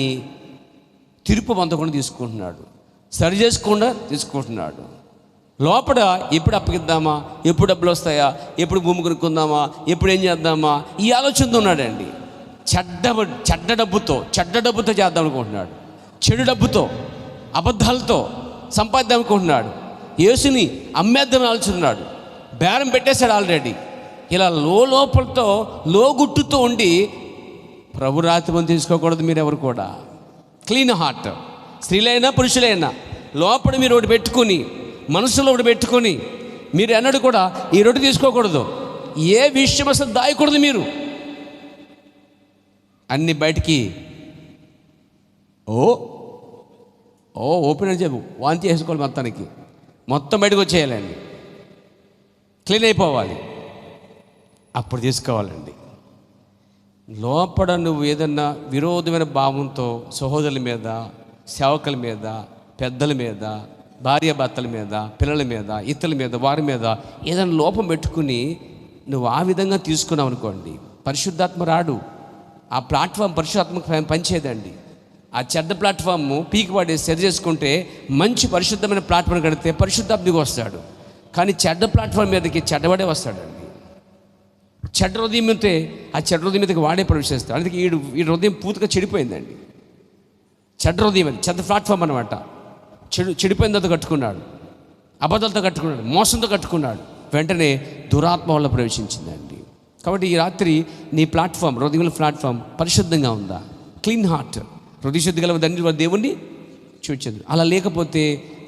తీర్పు పొందకుండా తీసుకుంటున్నాడు, సరి చేసుకుండా తీసుకుంటున్నాడు. లోపల ఎప్పుడు అప్పగిద్దామా, ఎప్పుడు డబ్బులు వస్తాయా, ఎప్పుడు భూమి కొనుక్కుందామా, ఎప్పుడు ఏం చేద్దామా, ఈ ఆలోచనతో ఉన్నాడండి. చెడ్డ డబ్బుతో చేద్దాం అనుకుంటున్నాడు. చెడు డబ్బుతో, అబద్ధాలతో సంపాదిద్దాం అనుకుంటున్నాడు. యేసుని అమ్మేద్దాం ఆలోచిస్తున్నాడు. బేరం పెట్టేశాడు ఆల్రెడీ. ఇలా లోపలతో లోగుట్టుతో ఉండి ప్రభు రాత్రి తీసుకోకూడదు. మీరెవరు కూడా క్లీన్ హార్ట్, స్త్రీలైనా పురుషులైనా, లోపల మీరు ఒకటి పెట్టుకుని, మనసులో ఒకటి పెట్టుకొని, మీరు ఎన్నడూ కూడా ఈ రొట్టె తీసుకోకూడదు. ఏ విషయం అసలు దాయకూడదు. మీరు అన్ని బయటికి ఓపెన్ అని చెప్పు, వాంతి చేసుకోవాలి, మొత్తం బయటకు వచ్చేయాలండి, క్లీన్ అయిపోవాలి, అప్పుడు తీసుకోవాలండి. లోపల నువ్వు ఏదన్నా విరోధమైన భావంతో సహోదరుల మీద, సేవకుల మీద, పెద్దల మీద, భార్యాభర్తల మీద, పిల్లల మీద, ఇతరుల మీద, వారి మీద ఏదైనా లోపం పెట్టుకుని నువ్వు ఆ విధంగా తీసుకున్నావు అనుకోండి, పరిశుద్ధాత్మ రాడు. ఆ ప్లాట్ఫామ్ పరిశుద్ధాత్మకు పనిచేయదండి. ఆ చెడ్డ ప్లాట్ఫామ్ పీకి పడేసి సరి చేసుకుంటే మంచి పరిశుద్ధమైన ప్లాట్ఫామ్ కడితే పరిశుద్ధాత్మకు వస్తాడు. కానీ చెడ్డ ప్లాట్ఫామ్ మీదకి చెడ్డవాడే వస్తాడండి. చెడ్డ హృదయం అయితే ఆ చెడ్డ హృదయం మీదకి వాడే ప్రవేశిస్తాడు. అందుకే ఈ హృదయం పూర్తిగా చెడిపోయిందండి. చెడ్డ హృదయం అది, చెడ్డ ప్లాట్ఫామ్ అనమాట. చెడిపోయిందో కట్టుకున్నాడు, అబద్ధాలతో కట్టుకున్నాడు, మోసంతో కట్టుకున్నాడు. వెంటనే దురాత్మ వల్ల ప్రవేశించిందండి. కాబట్టి ఈ రాత్రి నీ ప్లాట్ఫామ్, హృదయంలో ప్లాట్ఫామ్ పరిశుద్ధంగా ఉందా? క్లీన్ హార్ట్, హృదయ శుద్ధి గల తండ్రి దేవుణ్ణి చూచదు. అలా లేకపోతే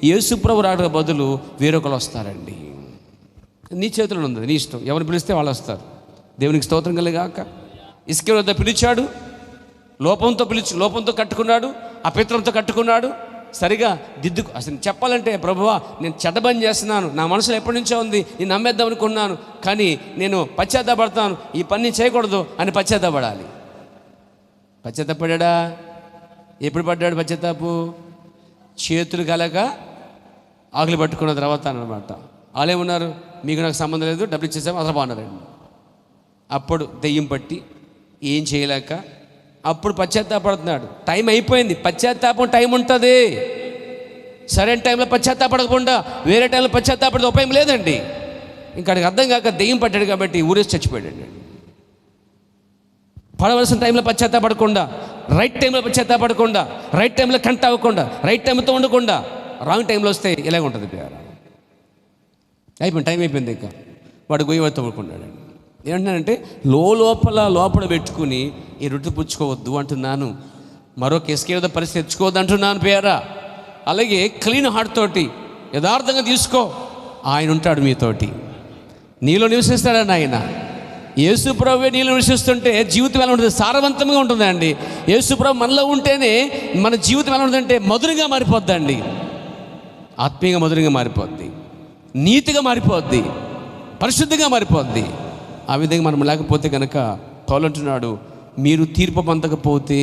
యేసుప్రభు రాక బదులు వేరొకరు వస్తారండి. నీ చేతిలో ఉంది, నీ ఇష్టం. ఎవరు పిలిస్తే వాళ్ళు వస్తారు. దేవునికి స్తోత్రం కలిగాక. ఇస్కరియోతు వద్ద పిలిచాడు, లోపంతో కట్టుకున్నాడు, అపిత్రంతో కట్టుకున్నాడు. సరిగా దిద్దుకు అసలు చెప్పాలంటే, ప్రభువా నేను చెడ్డబని చేస్తున్నాను, నా మనసులో ఎప్పటి నుంచో ఉంది, నేను నమ్మేద్దాం అనుకున్నాను, కానీ నేను పశ్చాత్తాపడతాను, ఈ పని చేయకూడదు అని పశ్చాత్తాపడాలి. పశ్చాత్తాపడ్డా? ఎప్పుడు పడ్డాడు పశ్చాత్తాపు? చేతులు కలక ఆకులు పట్టుకున్న తర్వాత అనమాట. వాళ్ళేమన్నారు, మీకు నాకు సంబంధం లేదు, డబ్బులు ఇచ్చేసాము, అసలు బాగున్నారండి. అప్పుడు దెయ్యం పట్టి ఏం చేయలేక అప్పుడు పశ్చాత్తాపడుతున్నాడు. టైం అయిపోయింది. పశ్చాత్తాపం టైం ఉంటుంది. సరైన టైంలో పశ్చాత్తాపడకుండా వేరే టైంలో పశ్చాత్తాపడితే ఉపాయం లేదండి. ఇంకా అడిగి అర్థం కాక దెయ్యం పట్టాడు కాబట్టి ఊరేసి చచ్చిపోయాడండి. పడవలసిన టైంలో పశ్చాత్తాపడకుండా, రైట్ టైంలో పశ్చాత్తాపడకుండా, రైట్ టైంలో కనెక్ట్ అవ్వకుండా, రైట్ టైంతో ఉండకుండా రాంగ్ టైంలో వస్తే ఇలాగ ఉంటుంది. అయిపోయింది, టైం అయిపోయింది. ఇంకా వాడు గొయ్యి తవ్వుకున్నాడండి. ఏమంటున్నానంటే లోపల పెట్టుకుని ఈ రొట్టె పుచ్చుకోవద్దు అంటున్నాను. మరొక ఇసుకేదో పరిస్థితి తెచ్చుకోవద్దు అంటున్నాను పేరా. అలాగే క్లీన్ హార్ట్ తోటి యథార్థంగా తీసుకో. ఆయన ఉంటాడు మీతోటి, నీలో నివసిస్తాడని. ఆయన యేసుప్రభువే నీలో నివసిస్తుంటే జీవితం ఎలా ఉంటుంది? సారవంతంగా ఉంటుందండి. యేసుప్రభు మనలో ఉంటేనే మన జీవితం ఎలా ఉంటుందంటే మధురంగా మారిపోద్దండి. ఆత్మీయంగా మధురంగా మారిపోద్ది. నీతిగా మారిపోద్ది, పరిశుద్ధిగా మారిపోద్ది. ఆ విధంగా మనం లేకపోతే కనుక పౌలు అంటున్నాడు, మీరు తీర్పు పొందకపోతే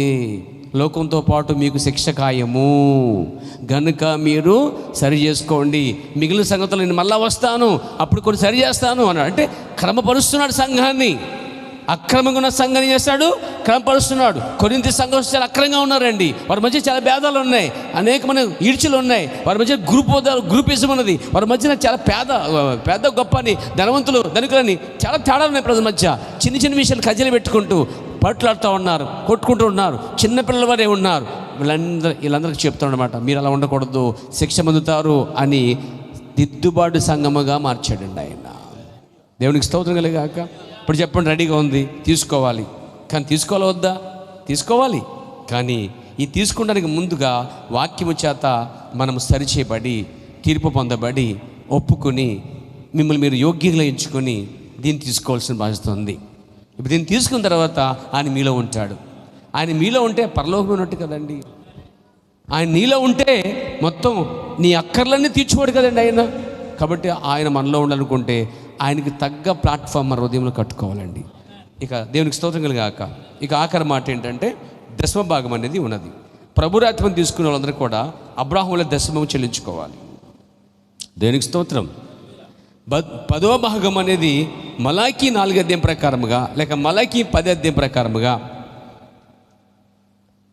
లోకంతో పాటు మీకు శిక్ష ఖాయము, గనుక మీరు సరి చేసుకోండి. మిగిలిన సంగతులు నేను మళ్ళా వస్తాను, అప్పుడు కొన్ని సరి చేస్తాను అన్నాడు. అంటే క్రమపరుస్తున్నాడు సంఘాన్ని. అక్రమంగా ఉన్న సంఘాన్ని చేస్తాడు, క్రమపరుస్తున్నాడు. కొరింథీ సంఘం చాలా అక్రమంగా ఉన్నారండి. వారి మధ్య చాలా భేదాలు ఉన్నాయి, అనేకమైన ఈడ్చులు ఉన్నాయి. వారి మధ్య గ్రూపిజం ఉన్నది. వారి మధ్యన చాలా పేద గొప్ప అని, ధనవంతులు ధనికులని చాలా తేడాలు ఉన్నాయి. ప్రజల మధ్య చిన్న చిన్న విషయాలు కజ్జలు పెట్టుకుంటూ పట్లాడుతూ ఉన్నారు, కొట్టుకుంటూ ఉన్నారు, చిన్నపిల్లల వారే ఉన్నారు. వీళ్ళందరికీ చెప్తాడు అనమాట, మీరు అలా ఉండకూడదు, శిక్ష పొందుతారు అని దిద్దుబాటు సంఘముగా మార్చాడండి ఆయన. దేవునికి స్తోత్రం కలిగాక. ఇప్పుడు చెప్పండి, రెడీగా ఉంది, తీసుకోవాలి. కానీ తీసుకోవాలి వద్దా? తీసుకోవాలి. కానీ ఈ తీసుకోవడానికి ముందుగా వాక్యము చేత మనము సరిచేయబడి, తీర్పు పొందబడి, ఒప్పుకొని, మిమ్మల్ని మీరు యోగ్యంగా ఎంచుకొని దీన్ని తీసుకోవాల్సిన బాధ్యత ఉంది. ఇప్పుడు దీన్ని తీసుకున్న తర్వాత ఆయన మీలో ఉంటాడు. ఆయన మీలో ఉంటే పరలోకం ఉన్నట్టు కదండి. ఆయన నీలో ఉంటే మొత్తం నీ అక్కర్లన్నీ తీర్చుకోడు కదండి ఆయన. కాబట్టి ఆయన మనలో ఉండాలనుకుంటే ఆయనకి తగ్గ ప్లాట్ఫామ్ మన హృదయంలో కట్టుకోవాలండి. ఇక దేవునికి స్తోత్రం కలిగాక. ఇక ఆఖరి మాట ఏంటంటే దశమ భాగం అనేది ఉన్నది. ప్రభురాత్మను తీసుకునే వాళ్ళందరూ కూడా అబ్రాహాముల దశమము చెల్లించుకోవాలి. దేవునికి స్తోత్రం. 10వ భాగం అనేది మలాకీ 4 అధ్యాయం ప్రకారముగా, లేక మలాకీ 10 అధ్యాయం ప్రకారముగా,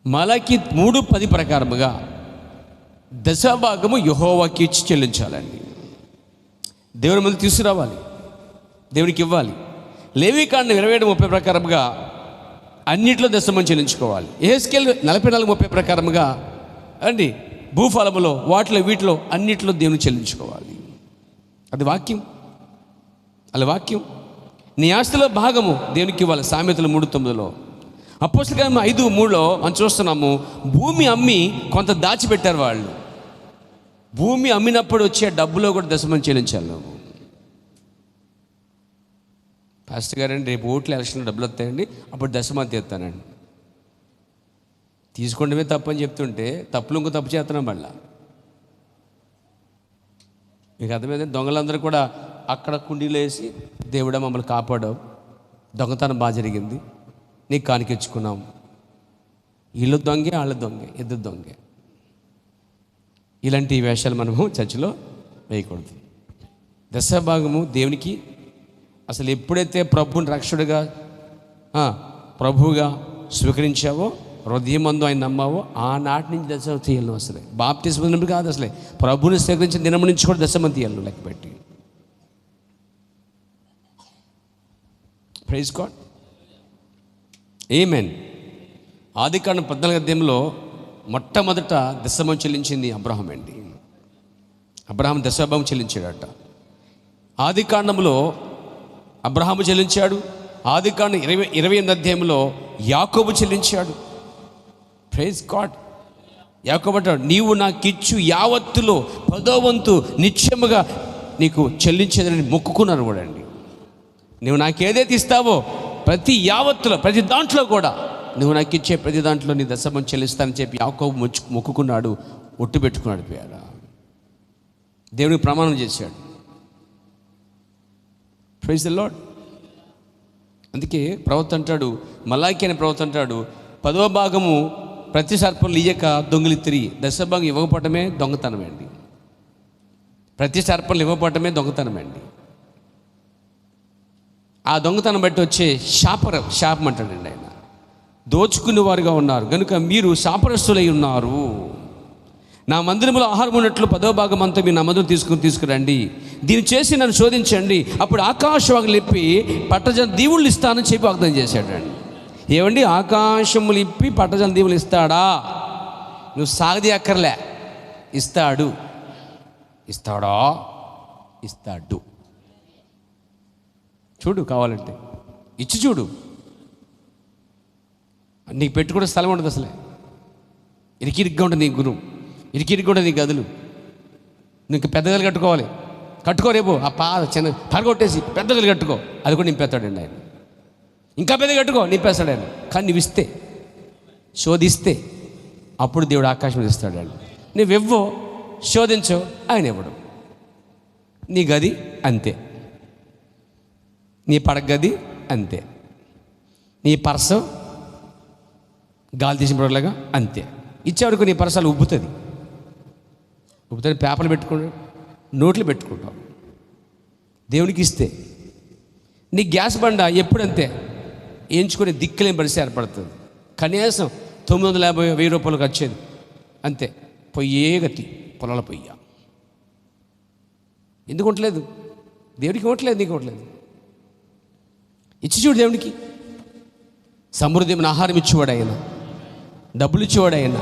మలాకీ 3:10 ప్రకారముగా దశభాగము యెహోవాకి ఇచ్చి చెల్లించాలండి. దేవుని ముందు తీసుకురావాలి, దేవునికి ఇవ్వాలి. లేవీకాండం 27:30 ప్రకారముగా అన్నిట్లో దశమం చెల్లించుకోవాలి. యెహెజ్కేలు 44:30 ప్రకారముగా అండి భూఫలములో వాటిలో వీటిలో అన్నిట్లో దేవుని చెల్లించుకోవాలి. అది వాక్యం, అలా వాక్యం. నీ ఆస్తిలో భాగము దేవునికి ఇవ్వాలి. సామెతలు 3:9. అపోస్తలుల కార్యము 5:3 మనం చూస్తున్నాము, భూమి అమ్మి కొంత దాచిపెట్టారు వాళ్ళు. భూమి అమ్మినప్పుడు వచ్చే డబ్బులో కూడా దశమం చెల్లించాలి నువ్వు. పాస్టర్ గారండి రేపు ఓట్ల ఎలక్షన్లో డబ్బులు వస్తాయండి, అప్పుడు దశమం తీస్తానండి. తీసుకోవడమే తప్పని చెప్తుంటే తప్పులు ఇంకో తప్పు చేస్తున్నాం మళ్ళా. మీకు అర్థమైంది? దొంగలందరూ కూడా అక్కడ కుండీలు వేసి, దేవుడా మమ్మల్ని కాపాడావు, దొంగతనం బాగా జరిగింది, నీకు కానికిచ్చుకున్నాం. వీళ్ళు దొంగే, వాళ్ళ దొంగే, ఇద్దరు దొంగే. ఇలాంటి వేషాలు మనము చర్చిలో వేయకూడదు. దశభాగము దేవునికి అసలు ఎప్పుడైతే ప్రభువుని రక్షకుడిగా ప్రభువుగా స్వీకరించావో, హృదయమందు ఆయన నమ్మావో, ఆనాటి నుంచి దశమ తీయాలి. అసలే బాప్తిస్మం కాదు, అసలే ప్రభువుని స్వీకరించిన దినం నుంచి కూడా దశమ తీయాలి లెక్క పెట్టి. ప్రైజ్ గాడ్, ఆమేన్. ఆదికాండం 14 అధ్యాయంలో మొట్టమొదట దశమం చెల్లించింది అబ్రహాం అండి. అబ్రహాం దశభాగం చెల్లించాడట. ఆదికాండంలో అబ్రహాము చెల్లించాడు. ఆదికాండం 28 అధ్యాయంలో యాకోబు చెల్లించాడు. Praise God. యాకోబు అంటాడు, నీవు నాకు ఇచ్చు యావత్తులో 10వ వంతు నిత్యముగా నీకు చెల్లించేదని మొక్కుకున్నాను కూడా అండి. నువ్వు నాకు ఏదైతే ఇస్తావో ప్రతి యావత్తులో, ప్రతి దాంట్లో కూడా నువ్వు నాకు ఇచ్చే ప్రతి దాంట్లో నీ దశమం చెల్లిస్తానని చెప్పి యాకోబు మొక్కుకున్నాడు, ఒట్టు పెట్టుకున్నాడు. పేర దేవునికి ప్రమాణం చేశాడు. Praise the Lord. అందుకే ప్రవక్త అంటాడు, మలాకి అనే ప్రవక్త అంటాడు, 10వ భాగము ప్రతి సర్పంలు ఇయ్యక దొంగిలిత్తిరి. దశభాగం ఇవ్వకపోవటమే దొంగతనమండి. ప్రతి సర్పంలు ఇవ్వకపోవటమే దొంగతనమండి. ఆ దొంగతనం బట్టి వచ్చే శాపం అంటాడండి ఆయన. దోచుకునే వారుగా ఉన్నారు కనుక మీరు శాపరస్తులై ఉన్నారు. నా మందిరంలో ఆహారం ఉన్నట్లు 10వ భాగం అంతా మీరు నా మందిరం తీసుకురండి. దీన్ని చేసి నన్ను శోధించండి, అప్పుడు ఆకాశవాగులు ఇప్పి పట్టజన దీవుళ్ళు ఇస్తానని చెప్పి వాగ్దానం చేశాడండి. ఏమండి, ఆకాశములు ఇప్పి పట్టజన దీవులు ఇస్తాడా? నువ్వు సాగది అక్కర్లే, ఇస్తాడు. ఇస్తాడా? ఇస్తాడు. చూడు, కావాలంటే ఇచ్చి చూడు. నీకు పెట్టుకునే స్థలం ఉండదు అసలే. ఇరికిరిగ్గా ఉంటుంది నీ గురువు, ఇరికిరిగ్గా ఉంటుంది నీ గదులు. నీకు పెద్ద గదులు కట్టుకో. రేపు ఆ చిన్న పరగొట్టేసి పెద్ద గదులు కట్టుకో, అది కూడా నింపేస్తాడండి ఆయన. ఇంకా పెద్ద కట్టుకో, నింపేస్తాడు ఆయన. కానీ నువ్వు ఇస్తే, శోధిస్తే అప్పుడు దేవుడు ఆకాశం ఇస్తాడండి. నువ్వు ఇవ్వో, శోధించో, ఆయన ఇవ్వడు. నీ గది అంతే, నీ పడక గది అంతే, నీ పర్సు గాలి తీసిన పొరలాగా అంతే. ఇచ్చేవరకు నీ పర్సాలు ఉబ్బుతుంది, పేపర్లు పెట్టుకుంటావు, నోట్లు పెట్టుకుంటావు. దేవునికి ఇస్తే నీ గ్యాస్ బండ ఎప్పుడంతే ఎంచుకునే దిక్కులేని పరిస్థితి ఏర్పడుతుంది. కనీసం 950-1000 రూపాయలకు వచ్చేది అంతే. పొయ్యే గతి, పొలాల పొయ్య. ఎందుకు ఉండలేదు? దేవుడికి ఇవ్వట్లేదు, నీకు ఇవ్వట్లేదు. ఇచ్చి చూడు దేవునికి. సమృద్ధిమైన ఆహారం ఇచ్చేవాడు ఆయన, డబ్బులు ఇచ్చేవాడు ఆయన.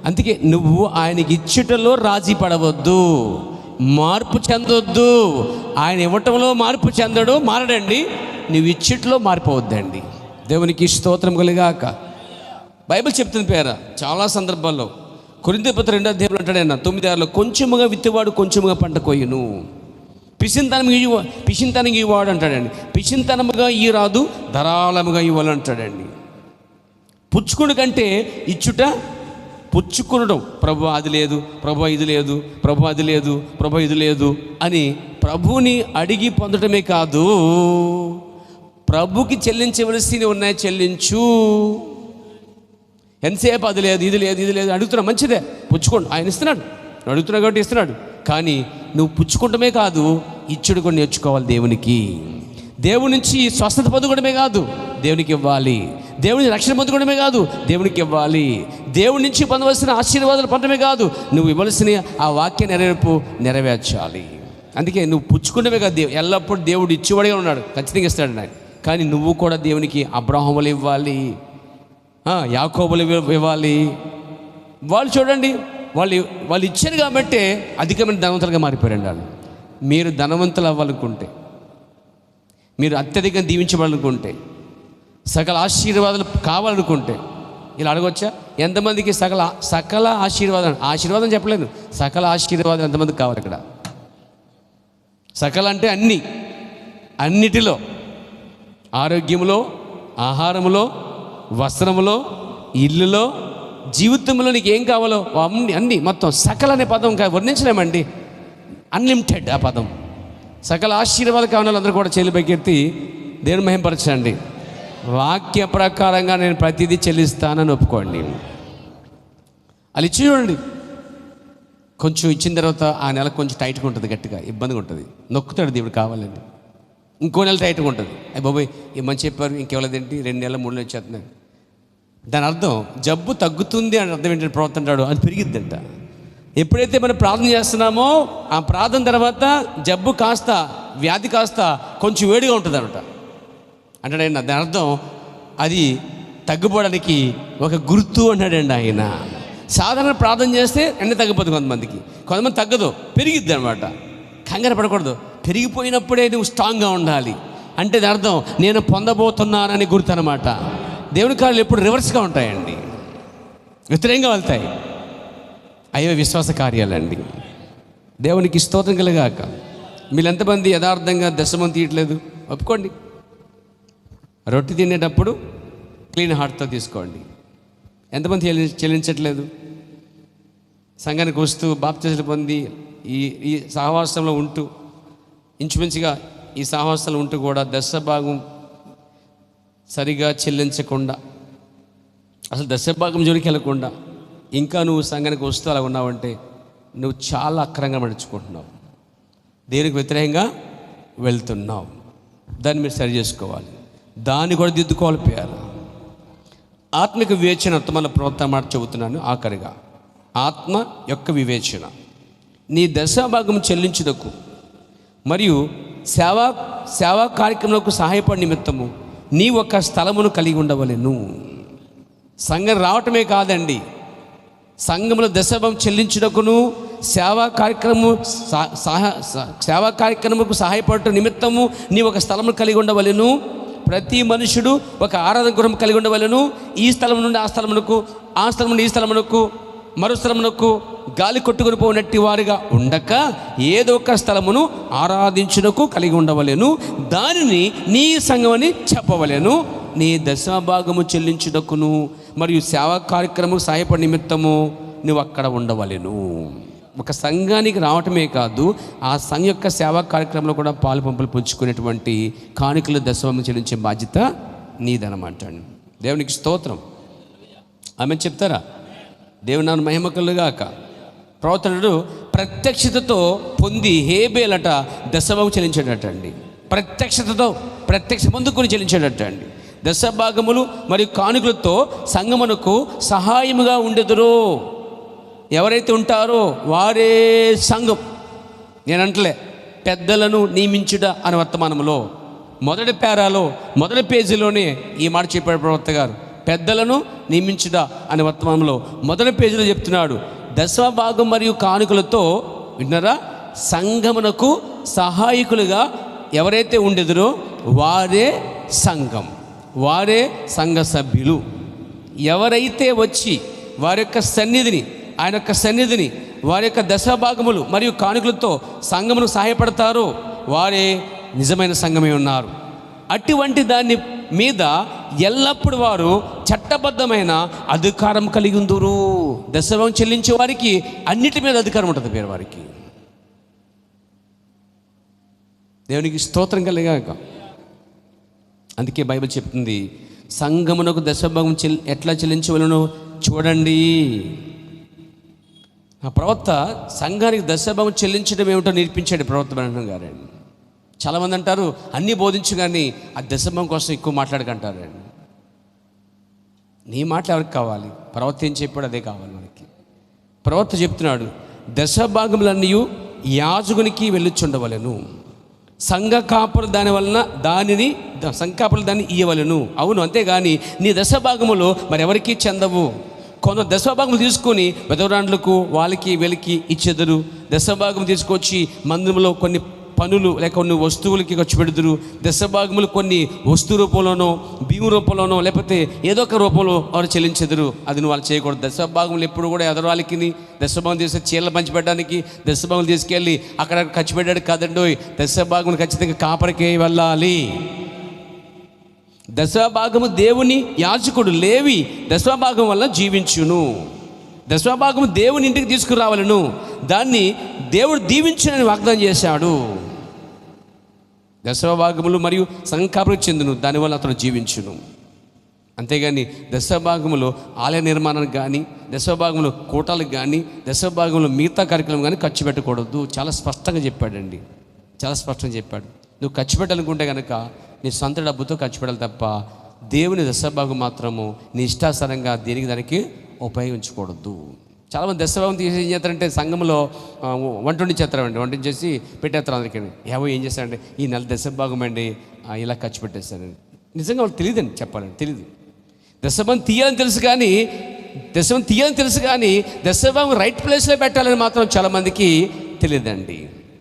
అందుకే నువ్వు ఆయనకి ఇచ్చుటలో రాజీ పడవద్దు, మార్పు చెందొద్దు. ఆయన ఇవ్వటంలో మార్పు చెందడు, మారడండి. నువ్వు ఇచ్చుట్లో మారిపోవద్దండి. దేవునికి స్తోత్రం కలిగాక. బైబిల్ చెప్తుంది పేర చాలా సందర్భాల్లో. కొరింథీ పత్రిక 2వ అధ్యాయంలో అంటాడు ఆయన 9:6, కొంచెముగా విత్తువాడు కొంచెముగా పంట కొయ్యును, పిసింతనంగా ఇవ్వాడు అంటాడండి. పిసింతనముగా ఇయ్యి రాదు, ధారాళముగా ఇవ్వాలి అంటాడండి. పుచ్చుకుడు కంటే ఇచ్చుట, పుచ్చుకునడం. ప్రభు అది లేదు, ప్రభు ఇది లేదు, ప్రభు అది లేదు, ప్రభు ఇది లేదు అని ప్రభుని అడిగి పొందడమే కాదు, ప్రభుకి చెల్లించవలసినవి ఉన్నాయి చెల్లించు. ఎంతసేపు అది లేదు, ఇది లేదు, ఇది లేదు అడుగుతున్నావు, మంచిదే, పుచ్చుకోండి. ఆయన ఇస్తున్నాడు, అడుగుతున్నావు కాబట్టి ఇస్తున్నాడు. కానీ నువ్వు పుచ్చుకుంటమే కాదు, ఇచ్చుడు కూడా నేర్చుకోవాలి. దేవునికి, దేవుడి నుంచి స్వస్థత పొందుకోవడమే కాదు, దేవునికి ఇవ్వాలి. దేవుని రక్షణ పొందుకోవడమే కాదు, దేవునికి ఇవ్వాలి. దేవుడి నుంచి పొందవలసిన ఆశీర్వాదాలు పొందడమే కాదు, నువ్వు ఇవ్వాల్సిన ఆ వాక్య నెరవేర్చాలి. అందుకే నువ్వు పుచ్చుకుంటమే కాదు, ఎల్లప్పుడూ దేవుడు ఇచ్చేవాడిగా ఉన్నాడు, ఖచ్చితంగా ఇస్తాడు ఆయన. కానీ నువ్వు కూడా దేవునికి అబ్రాహాములు ఇవ్వాలి, యాకోబులు ఇవ్వాలి. వాళ్ళు చూడండి, వాళ్ళు ఇచ్చారు కాబట్టి అధికమైన ధనవంతులుగా మారిపోయారండి వాళ్ళు. మీరు ధనవంతులు అవ్వాలనుకుంటే, మీరు అత్యధికంగా దీవించబడాలనుకుంటే, సకల ఆశీర్వాదాలు కావాలనుకుంటే ఇలా అడగొచ్చా? ఎంతమందికి సకల ఆశీర్వాదం చెప్పలేదు, సకల ఆశీర్వాదం ఎంతమందికి కావాలి? ఇక్కడ సకల అంటే అన్నిటిలో, ఆరోగ్యంలో, ఆహారంలో, వస్త్రములో, ఇల్లులో, జీవితంలో నీకు ఏం కావాలో అన్నీ మొత్తం సకల అనే పదం వర్ణించలేమండి. అన్లిమిటెడ్ ఆ పదం. సకల ఆశీర్వాదాలు కావాలి. అందరూ కూడా చేతులు పైకెత్తి దేవుని మహిమపరచండి. వాక్య ప్రకారంగా నేను ప్రతిదీ చెల్లిస్తానని ఒప్పుకోండి. అది ఇచ్చి చూడండి. కొంచెం ఇచ్చిన తర్వాత ఆ నెల కొంచెం టైట్గా ఉంటుంది, గట్టిగా ఇబ్బందిగా ఉంటుంది, నొక్కుతాడు దేవుడు కావాలండి. ఇంకో నెల టైట్గా ఉంటుంది. అయ్యి బాబోయ్ ఏమని చెప్పారు, ఇంకెవలేదేంటి 2 నెలలు 3 నెలలు వచ్చేస్తున్నాయి. దాని అర్థం జబ్బు తగ్గుతుంది అని అర్థం ఏంటంటే ప్రవర్తంటాడు, అది పెరిగిద్దంట. ఎప్పుడైతే మనం ప్రార్థన చేస్తున్నామో ఆ ప్రార్థన తర్వాత జబ్బు కాస్త, వ్యాధి కాస్త కొంచెం వేడిగా ఉంటుంది అనమాట. అంటాడండి, దాని అర్థం అది తగ్గిపోవడానికి ఒక గుర్తు అన్నాడండి ఆయన. సాధారణ ప్రార్థన చేస్తే ఎండ తగ్గిపోతుంది కొంతమంది తగ్గదు, పెరిగిద్ది అనమాట. కంగారు పడకూడదు, పెరిగిపోయినప్పుడే నువ్వు స్ట్రాంగ్గా ఉండాలి. అంటే దాని అర్థం నేను పొందబోతున్నానని గుర్తు అనమాట. దేవుని కార్యాలు ఎప్పుడు రివర్స్గా ఉంటాయండి, వ్యతిరేకంగా వెళ్తాయి. అయ్యో విశ్వాస కార్యాలండి. దేవునికి స్తోత్రం కలగాక. మీరు ఎంతమంది యథార్థంగా దశమం తీయట్లేదు ఒప్పుకోండి. రొట్టె తినేటప్పుడు క్లీన్ హార్ట్తో తీసుకోండి. ఎంతమంది చెల్లించట్లేదు? సంఘానికి వస్తూ బాప్తిజం పొంది ఈ సహవాసంలో ఉంటూ, ఇంచుమించుగా ఈ సహవాసంలో ఉంటూ కూడా దశభాగం సరిగా చెల్లించకుండా, అసలు దశభాగం జోలికి వెళ్ళకుండా ఇంకా నువ్వు సంఘానికి వస్తూ అలా ఉన్నావంటే నువ్వు చాలా అక్రంగా నడుచుకుంటున్నావు, దేవునికి వ్యతిరేకంగా వెళ్తున్నావు. దాన్ని మీరు సరి చేసుకోవాలి, దాన్ని కూడా దిద్దుకోవాలి. పేరు ఆత్మిక వివేచన మన ప్రవర్తన మాట చెబుతున్నాను. ఆఖరిగా ఆత్మ యొక్క వివేచన. నీ దశభాగం చెల్లించుటకు మరియు సేవా కార్యక్రమంలో సహాయపడి నిమిత్తము నీ ఒక స్థలమును కలిగి ఉండవలెను. సంఘం రావటమే కాదండి, సంఘంలో దశభాగం చెల్లించుటకును సేవా కార్యక్రమకు సహాయపడటం నిమిత్తము నీ ఒక స్థలమును కలిగి ఉండవలెను. ప్రతి మనుషుడు ఒక ఆరాధన గృహం కలిగి ఉండవలెను. ఈ స్థలం నుండి ఆ స్థలమునకు, ఆ స్థలం నుండి ఈ స్థలమునకు, మరో స్థలమునకు గాలి కొట్టుకుని పోనట్టి వారిగా ఉండక ఏదో ఒక స్థలమును ఆరాధించుటకు కలిగి ఉండవలెను. దానిని నీ సంఘమని చెప్పవలెను. నీ దశభాగము చెల్లించుటకును మరియు సేవా కార్యక్రమం సహాయపడి నిమిత్తము నువ్వు అక్కడ ఉండవలెను. ఒక సంఘానికి రావటమే కాదు, ఆ సంఘ యొక్క సేవా కార్యక్రమంలో కూడా పాలు పంపులు పుచ్చుకునేటువంటి కానుకలు దశమము చెల్లించే బాధ్యత నీదనమాట అండి. దేవునికి స్తోత్రం. ఆమె చెప్తారా? దేవుని నామమున మహిమ కలుగుగాక. ప్రవక్తడు ప్రత్యక్షతతో పొంది హేబేలట దశమము చెల్లించాడట అండి. ప్రత్యక్ష ముందుకొని చెల్లించాడట అండి. దశభాగములు మరియు కానుకలతో సంఘమునకు సహాయముగా ఉండెదరో. ఎవరైతే ఉంటారో వారే సంఘం. నేనంటలే పెద్దలను నియమించుట అనే వర్తమానంలో మొదటి పేరాలో మొదటి పేజీలోనే ఈ మాట చెప్పాడు ప్రవక్త గారు. పెద్దలను నియమించుట అనే వర్తమానంలో మొదటి పేజీలో చెప్తున్నాడు, దశభాగం మరియు కానుకలతో, విన్నారా, సంఘమునకు సహాయకులుగా ఎవరైతే ఉండేదరో వారే సంఘం, వారే సంఘ సభ్యులు. ఎవరైతే వచ్చి వారి యొక్క సన్నిధిని, ఆయన యొక్క సన్నిధిని, వారి యొక్క దశభాగములు మరియు కానుకలతో సంఘమును సహాయపడతారో వారే నిజమైన సంఘమే ఉన్నారు. అటువంటి దాని మీద ఎల్లప్పుడు వారు చట్టబద్ధమైన అధికారం కలిగి ఉందురు. దశభాగం చెల్లించే వారికి అన్నిటి మీద అధికారం ఉంటుంది పేరు వారికి. దేవునికి స్తోత్రం కలిగాక. అందుకే బైబిల్ చెప్తుంది, సంఘమునకు దశభాగం ఎట్లా చెల్లించవలనో చూడండి. ఆ ప్రవక్త సంఘానికి దశభాగం చెల్లించడం ఏమిటో నేర్పించాడు ప్రవక్త బ్రహ్మం గారండి. చాలామంది అంటారు అన్నీ బోధించు కానీ ఆ దశభాగం కోసం ఎక్కువ మాట్లాడకంటారండి. నీ మాటలు ఎవరికి కావాలి? ప్రవక్త ఏం చెప్పాడు అదే కావాలి మనకి. ప్రవక్త చెప్తున్నాడు, దశభాగములన్నీ యాజకునికి వెళ్ళుచుండవలెను, సంఘ కాపులు సంఘ కాపులు దాన్ని ఇయ్యవలెను. అవును, అంతేగాని నీ దశభాగములు మరి ఎవరికి చెందవు. కొంత దశభాగం తీసుకొని వెదవరాండ్లకు వాళ్ళకి వీళ్ళకి ఇచ్చేదరు. దశభాగం తీసుకొచ్చి మందిరంలో కొన్ని పనులు లేక కొన్ని వస్తువులకి ఖర్చు పెడుతురు. దశభాగములు కొన్ని వస్తు రూపంలోనో బియ్యం రూపంలోనో లేకపోతే ఏదో ఒక రూపంలో వారు చెల్లించెదరు. అది నువ్వు వాళ్ళు చేయకూడదు. దశభాగములు ఎప్పుడు కూడా ఎదరాలకి దశభాగం తీసుకు చీరలు పంచిపెట్టడానికి దశభాగం తీసుకెళ్ళి అక్కడ ఖర్చు పెట్టాడు కాదండోయ్. దశభాగములు ఖచ్చితంగా కాపరికే వెళ్ళాలి. దశభాగము దేవుని యాజకుడు లేవి దశభాగం వల్ల జీవించును. దశభాగము దేవుని ఇంటికి తీసుకురావాలను. దాన్ని దేవుడు దీవించునని వాగ్దానం చేశాడు. దశభాగములు మరియు సంఘకాపులకు చెందును, దానివల్ల అతను జీవించును. అంతేగాని దశభాగములు ఆలయ నిర్మాణానికి కానీ, దశభాగములు కూటాలకు కానీ, దశభాగములు మిగతా కార్యక్రమం కానీ ఖర్చు పెట్టకూడదు. చాలా స్పష్టంగా చెప్పాడండి. చాలా స్పష్టంగా చెప్పాడు. నువ్వు ఖర్చు పెట్టాలనుకుంటే కనుక నీ సొంత డబ్బుతో ఖర్చు పెట్టాలి తప్ప దేవుని దశభాగం మాత్రము నీ ఇష్టానుసారంగా దేనికి దానికి ఉపయోగించకూడదు. చాలామంది దశభాగం తీసి ఏం చేస్తారంటే సంఘంలో వంట చేసి పెట్టేస్తారు. అందరికీ ఏం చేస్తారంటే ఈ నెల దశభాగం అండి ఇలా ఖర్చు పెట్టేస్తారండి. నిజంగా వాళ్ళు తెలియదండి, చెప్పాలండి తెలియదు. దశభాగం తీయాలని తెలుసు కానీ దశభాగం రైట్ ప్లేస్లో పెట్టాలని మాత్రం చాలామందికి తెలియదండి.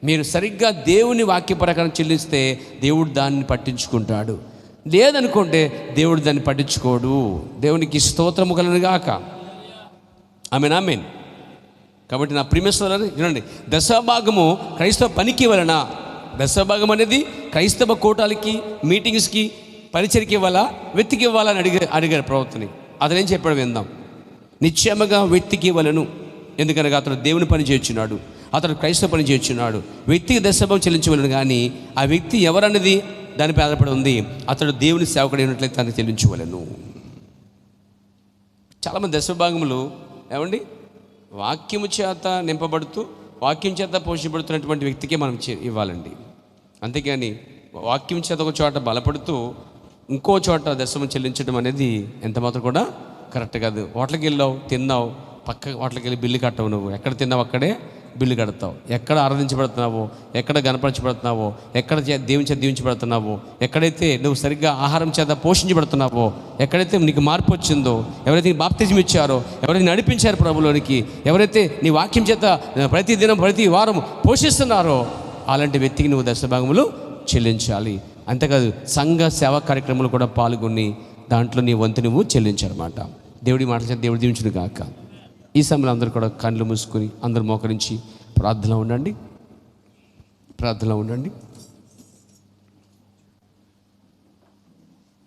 మీరు సరిగ్గా దేవుని వాక్య ప్రకారం చెల్లిస్తే దేవుడు దాన్ని పట్టించుకుంటాడు. లేదనుకుంటే దేవుడు దాన్ని పట్టించుకోడు. దేవునికి స్తోత్రము కలుగుగాక. ఆమేన్. కాబట్టి నా ప్రియమైనవారు చూడండి, దశభాగము క్రైస్తవ పనికి వలన, దశభాగం అనేది క్రైస్తవ కూటాలకి మీటింగ్స్కి పరిచయకి ఇవ్వాలా వ్యక్తికి ఇవ్వాలని అడిగారు ప్రవక్తని. అతనేం చెప్పాడు విందాం. నిశ్చయముగా వ్యక్తికి ఇవ్వలను, ఎందుకనగా అతను దేవుని పని చేయుచున్నాడు, అతను క్రైస్తవ పని చేయుచున్నాడు. వ్యక్తికి దశభాగం చెల్లించవలను, కానీ ఆ వ్యక్తి ఎవరన్నది దానిపై ఆధారపడి ఉంది. అతడు దేవుని సేవకుడు అయినట్లయితే తనకు చెల్లించవలను. చాలామంది దశభాగములు ఏమండి వాక్యము చేత నింపబడుతూ వాక్యం చేత పోషించబడుతున్నటువంటి వ్యక్తికే మనం ఇవ్వాలండి. అంతేగాని వాక్యం చేత ఒక చోట బలపడుతూ ఇంకో చోట దశభాగం చెల్లించడం అనేది ఎంత మాత్రం కూడా కరెక్ట్ కాదు. హోటల్కి వెళ్ళావు, తిన్నావు, పక్క హోటల్కి వెళ్ళి బిల్లు కట్టవు. నువ్వు ఎక్కడ తిన్నావు అక్కడే బిల్లు కడతావు. ఎక్కడ ఆరాధించబడుతున్నావో, ఎక్కడ గణపరచబడుతున్నావో, ఎక్కడ దేవుని చేత దీవించబడుతున్నావో, ఎక్కడైతే నువ్వు సరిగ్గా ఆహారం చేత పోషించబడుతున్నావో, ఎక్కడైతే నీకు మార్పు వచ్చిందో, ఎవరైతే నీ బాప్తిజం ఇచ్చారో, ఎవరైతే నడిపించారు ప్రభులోనికి, ఎవరైతే నీ వాక్యం చేత ప్రతి దినం ప్రతి వారం పోషిస్తున్నారో అలాంటి వ్యక్తికి నువ్వు దశభాగములు చెల్లించాలి. అంతేకాదు సంఘ సేవా కార్యక్రమాలు కూడా పాల్గొని దాంట్లో నీ వంతు నువ్వు చెల్లించాలన్నమాట. దేవుడి మాటల చేత దేవుడు దీవించును గాక. ఈ సమయంలో అందరూ కూడా కళ్ళు మూసుకొని అందరూ మోకరించి ప్రార్థనలో ఉండండి.